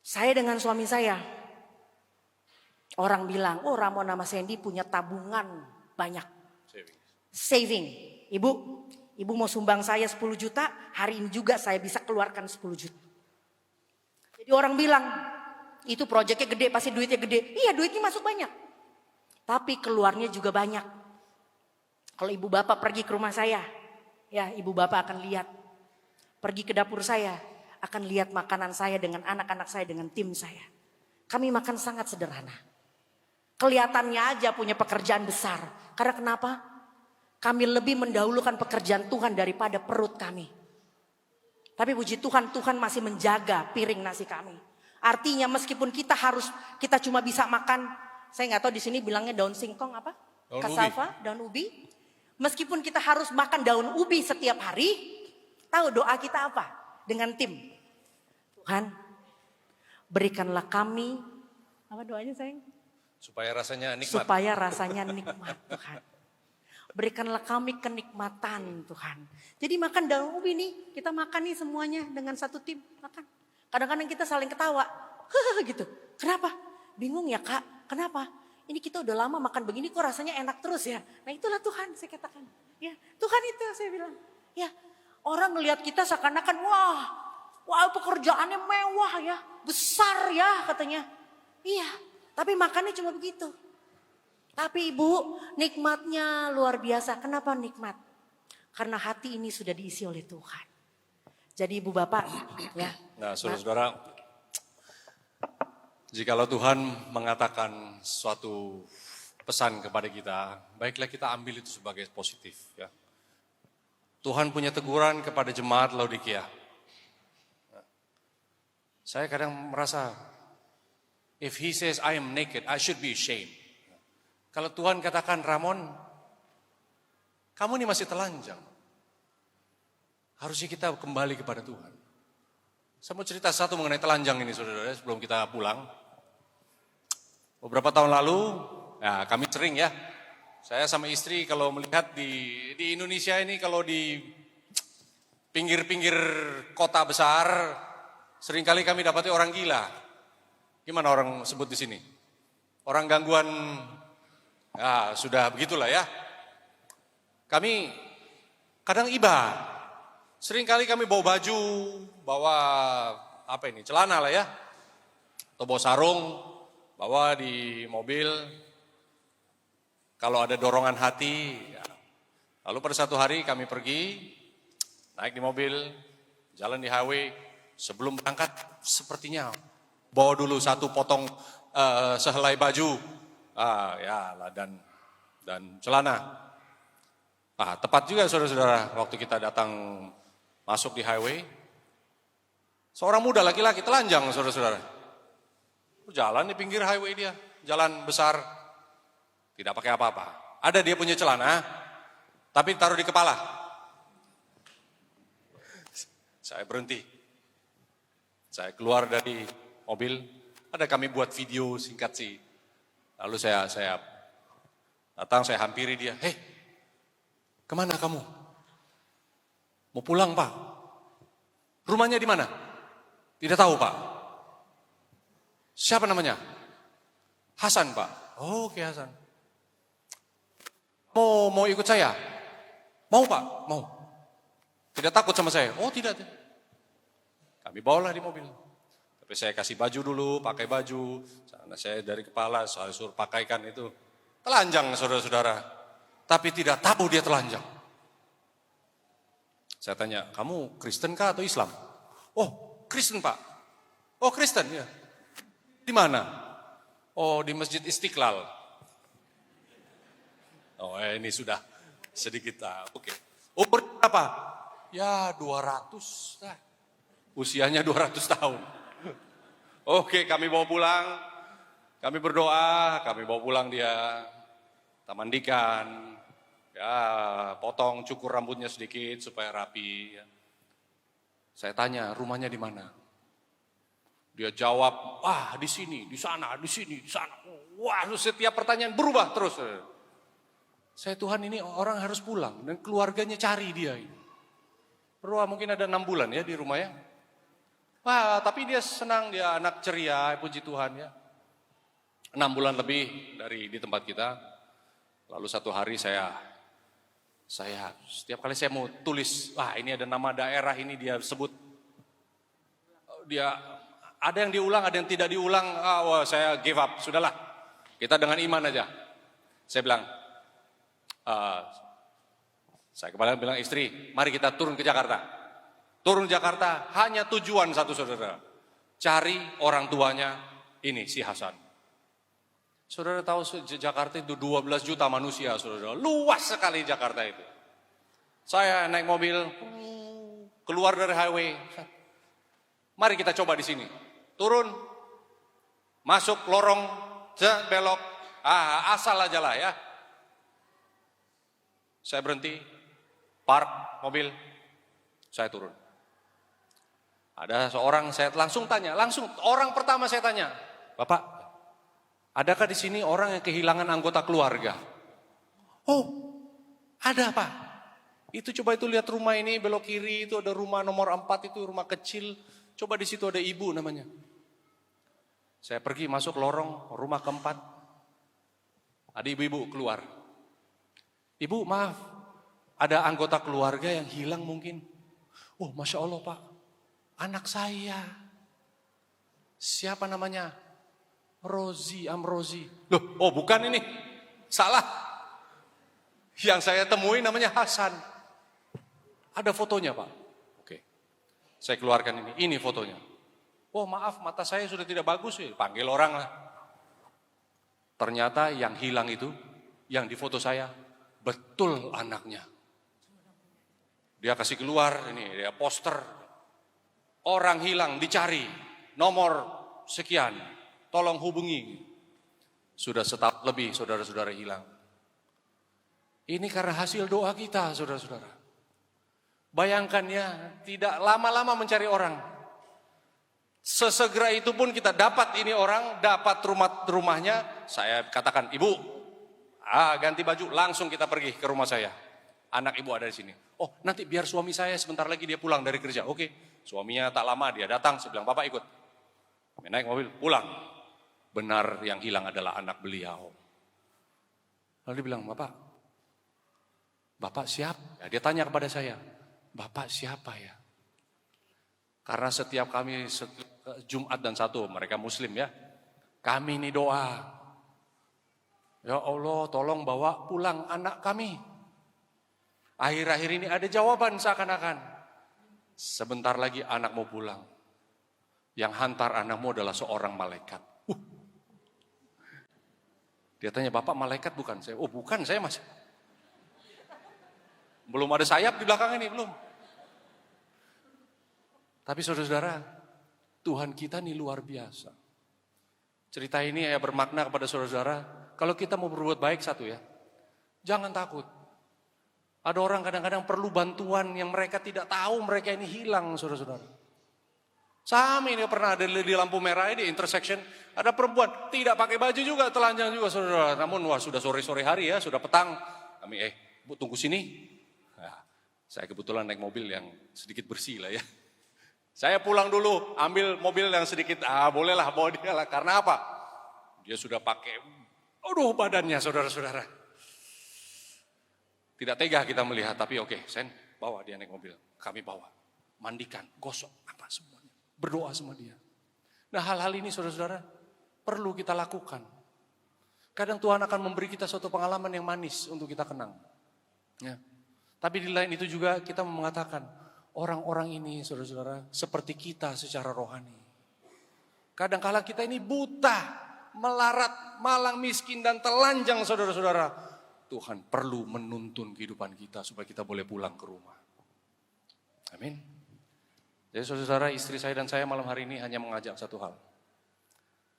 Saya dengan suami saya. Orang bilang, oh Ramona sama Sandy punya tabungan banyak. Saving. Ibu mau sumbang saya 10 juta, hari ini juga saya bisa keluarkan 10 juta. Jadi orang bilang, itu proyeknya gede, pasti duitnya gede. Iya, duitnya masuk banyak. Tapi keluarnya juga banyak. Kalau Ibu Bapak pergi ke rumah saya, ya Ibu Bapak akan lihat. Pergi ke dapur saya, akan lihat makanan saya dengan anak-anak saya, dengan tim saya. Kami makan sangat sederhana. Kelihatannya aja punya pekerjaan besar. Karena kenapa? Kami lebih mendahulukan pekerjaan Tuhan daripada perut kami. Tapi puji Tuhan, Tuhan masih menjaga piring nasi kami. Artinya meskipun kita cuma bisa makan, saya nggak tahu di sini bilangnya daun singkong apa? Cassava, daun ubi. Meskipun kita harus makan daun ubi setiap hari, tahu doa kita apa? Dengan tim. Tuhan, berikanlah kami, apa doanya sayang? Supaya rasanya nikmat. Supaya rasanya nikmat Tuhan. Berikanlah kami kenikmatan Tuhan. Jadi makan daun ubi nih, kita makan nih semuanya dengan satu tim. Makan. Kadang-kadang kita saling ketawa. Gitu. Kenapa? Bingung ya Kak, kenapa? Ini kita udah lama makan begini kok rasanya enak terus ya. Nah itulah Tuhan saya katakan. Ya, Tuhan itu saya bilang. Ya, orang ngelihat kita seakan-akan wah pekerjaannya mewah ya, besar ya katanya. Iya, tapi makannya cuma begitu. Tapi Ibu, nikmatnya luar biasa. Kenapa nikmat? Karena hati ini sudah diisi oleh Tuhan. jadi ibu bapak ya. Nah, saudara-saudara, jikalau Tuhan mengatakan suatu pesan kepada kita, baiklah kita ambil itu sebagai positif. Ya. Tuhan punya teguran kepada jemaat Laodikia. Saya kadang merasa, if he says I am naked, I should be ashamed. Kalau Tuhan katakan, Ramon, kamu ini masih telanjang. Harusnya kita kembali kepada Tuhan. Saya mau cerita satu mengenai telanjang ini, saudara-saudara, sebelum kita pulang. Beberapa tahun lalu, ya kami sering ya, saya sama istri kalau melihat di Indonesia ini, kalau di pinggir-pinggir kota besar, seringkali kami dapati orang gila. Gimana orang sebut di sini? Orang gangguan, ya sudah begitulah ya. Kami kadang iba, seringkali kami bawa baju, bawa apa ini, celana lah ya. Atau bawa sarung, bawa di mobil. Kalau ada dorongan hati, ya. Lalu pada satu hari kami pergi, naik di mobil, jalan di highway, sebelum berangkat sepertinya bawa dulu satu potong sehelai baju, dan celana. Tepat juga saudara-saudara, waktu kita datang masuk di highway, seorang muda laki-laki telanjang saudara-saudara. Jalan di pinggir highway dia, jalan besar, tidak pakai apa-apa. Ada dia punya celana, tapi taruh di kepala. Saya berhenti. Saya keluar dari mobil, ada kami buat video singkat sih. Lalu saya datang, saya hampiri dia. Hei, kemana kamu? Mau pulang Pak? Rumahnya di mana? Tidak tahu Pak. Siapa namanya? Hasan Pak. Oh, oke Hasan. Mau ikut saya? Mau Pak? Mau. Tidak takut sama saya? Oh tidak. Kami bawalah di mobil. Tapi saya kasih baju dulu, pakai baju. Karena saya dari kepala, saya suruh pakaikan itu. Telanjang saudara-saudara. Tapi tidak tahu dia telanjang. Saya tanya, kamu Kristen kah atau Islam? Oh, Kristen Pak. Oh, Kristen ya. Di mana? Oh, di Masjid Istiqlal. Oh, ini sudah sedikit. Oke. Oh, berapa? Ya, 200. Usianya 200 tahun. Oke, kami bawa pulang. Kami berdoa, kami bawa pulang dia. Kita mandikan. Ya, potong, cukur rambutnya sedikit supaya rapi. Saya tanya, rumahnya di mana? Dia jawab, di sini, di sana, di sini, di sana. Wah, setiap pertanyaan berubah terus. Saya, Tuhan, ini orang harus pulang dan keluarganya cari dia ini. Perlu mungkin ada 6 bulan ya di rumahnya. Tapi dia senang, dia anak ceria, puji Tuhan ya. 6 bulan lebih dari di tempat kita. Lalu satu hari saya setiap kali saya mau tulis, ini ada nama daerah ini dia sebut. Dia ada yang diulang, ada yang tidak diulang. Saya give up, sudahlah. Kita dengan iman aja. Saya bilang, saya kembali bilang istri, mari kita turun ke Jakarta. Turun Jakarta hanya tujuan satu saudara. Cari orang tuanya ini si Hasan. Saudara tahu Jakarta itu 12 juta manusia saudara. Luas sekali Jakarta itu. Saya naik mobil, keluar dari highway. Mari kita coba di sini. Turun, masuk lorong, belok. Asal aja lah ya. Saya berhenti, park mobil, saya turun. Ada seorang, saya langsung tanya, orang pertama saya tanya, Bapak, adakah di sini orang yang kehilangan anggota keluarga? Oh, ada Pak. Itu coba itu lihat rumah ini, belok kiri itu ada rumah nomor 4 itu rumah kecil. Coba di situ ada ibu namanya. Saya pergi masuk lorong rumah keempat. Ada ibu-ibu keluar. Ibu maaf, ada anggota keluarga yang hilang mungkin. Oh Masya Allah Pak, anak saya. Siapa namanya? Amrozi. Loh, bukan ini, salah. Yang saya temui namanya Hasan. Ada fotonya Pak. Oke. Saya keluarkan ini fotonya. Oh maaf, mata saya sudah tidak bagus ya, panggil orang lah. Ternyata yang hilang itu, yang di foto saya, betul anaknya. Dia kasih keluar, ini dia poster. Orang hilang dicari, nomor sekian, tolong hubungi. Sudah setahun lebih saudara-saudara hilang. Ini karena hasil doa kita saudara-saudara. Bayangkan ya, tidak lama-lama mencari orang. Sesegera itu pun kita dapat ini orang, dapat rumahnya. Saya katakan, ibu, ganti baju, langsung kita pergi ke rumah saya. Anak ibu ada di sini. Oh nanti biar suami saya sebentar lagi dia pulang dari kerja. Oke, suaminya tak lama dia datang, saya bilang bapak ikut. Naik mobil, pulang. Benar yang hilang adalah anak beliau. Lalu dia bilang, Bapak siapa? Ya, dia tanya kepada saya, Bapak siapa ya? Karena setiap kami Jumat dan Sabtu, mereka Muslim ya, kami ini doa. Ya Allah tolong bawa pulang anak kami. Akhir-akhir ini ada jawaban seakan-akan. Sebentar lagi anak mau pulang. Yang hantar anakmu adalah seorang malaikat. Dia tanya, Bapak malaikat bukan? Saya, oh bukan, saya mas. Belum ada sayap di belakang ini, belum. Tapi saudara-saudara, Tuhan kita ini luar biasa. Cerita ini ya bermakna kepada saudara-saudara, kalau kita mau berbuat baik satu ya, jangan takut. Ada orang kadang-kadang perlu bantuan yang mereka tidak tahu mereka ini hilang saudara-saudara. Sama ini pernah ada di lampu merah di intersection, ada perempuan tidak pakai baju juga, telanjang juga saudara. Namun wah sudah sore-sore hari ya, sudah petang. Kami Bu tunggu sini. Nah, saya kebetulan naik mobil yang sedikit bersih lah ya. Saya pulang dulu, ambil mobil yang sedikit, bolehlah bawa dia lah. Karena apa? Dia sudah pakai, badannya saudara-saudara. Tidak tega kita melihat, tapi oke, Sen, bawa dia naik mobil. Kami bawa, mandikan, gosok, apa semuanya. Berdoa sama dia. Nah hal-hal ini saudara-saudara, perlu kita lakukan. Kadang Tuhan akan memberi kita suatu pengalaman yang manis untuk kita kenang. Ya. Tapi di lain itu juga kita mengatakan, orang-orang ini saudara-saudara seperti kita secara rohani. Kadang-kala kita ini buta, melarat, malang, miskin dan telanjang saudara-saudara. Tuhan perlu menuntun kehidupan kita supaya kita boleh pulang ke rumah. Amin. Jadi saudara-saudara, istri saya dan saya malam hari ini hanya mengajak satu hal.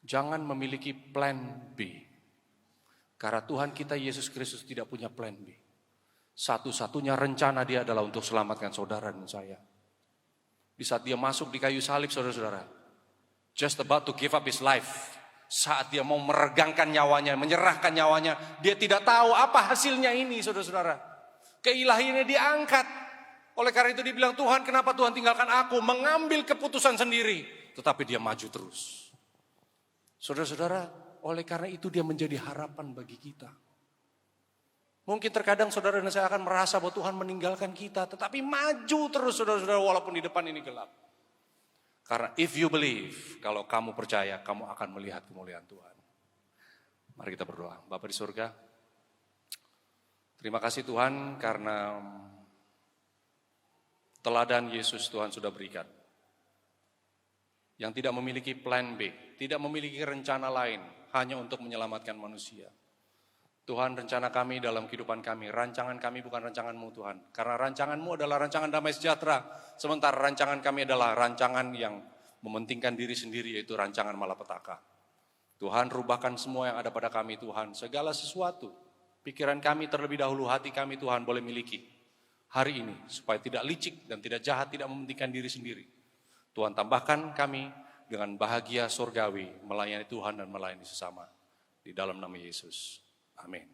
Jangan memiliki plan B. Karena Tuhan kita Yesus Kristus tidak punya plan B. Satu-satunya rencana dia adalah untuk selamatkan saudara dan saya. Di saat dia masuk di kayu salib saudara-saudara, just about to give up his life. Saat dia mau meregangkan nyawanya, menyerahkan nyawanya, dia tidak tahu apa hasilnya ini saudara-saudara. Keilahiannya diangkat. Oleh karena itu dibilang, Tuhan kenapa Tuhan tinggalkan aku mengambil keputusan sendiri. Tetapi dia maju terus. Saudara-saudara, oleh karena itu dia menjadi harapan bagi kita. Mungkin terkadang saudara dan saya akan merasa bahwa Tuhan meninggalkan kita. Tetapi maju terus saudara-saudara walaupun di depan ini gelap. Karena if you believe, kalau kamu percaya, kamu akan melihat kemuliaan Tuhan. Mari kita berdoa. Bapa di surga, terima kasih Tuhan karena teladan Yesus Tuhan sudah berikan. Yang tidak memiliki plan B, tidak memiliki rencana lain, hanya untuk menyelamatkan manusia. Tuhan, rencana kami dalam kehidupan kami, rancangan kami bukan rancangan-Mu Tuhan. Karena rancangan-Mu adalah rancangan damai sejahtera, sementara rancangan kami adalah rancangan yang mementingkan diri sendiri, yaitu rancangan malapetaka. Tuhan, rubahkan semua yang ada pada kami Tuhan, segala sesuatu. Pikiran kami terlebih dahulu, hati kami Tuhan boleh miliki hari ini, supaya tidak licik dan tidak jahat, tidak mementingkan diri sendiri. Tuhan tambahkan kami dengan bahagia surgawi, melayani Tuhan dan melayani sesama. Di dalam nama Yesus. Amin.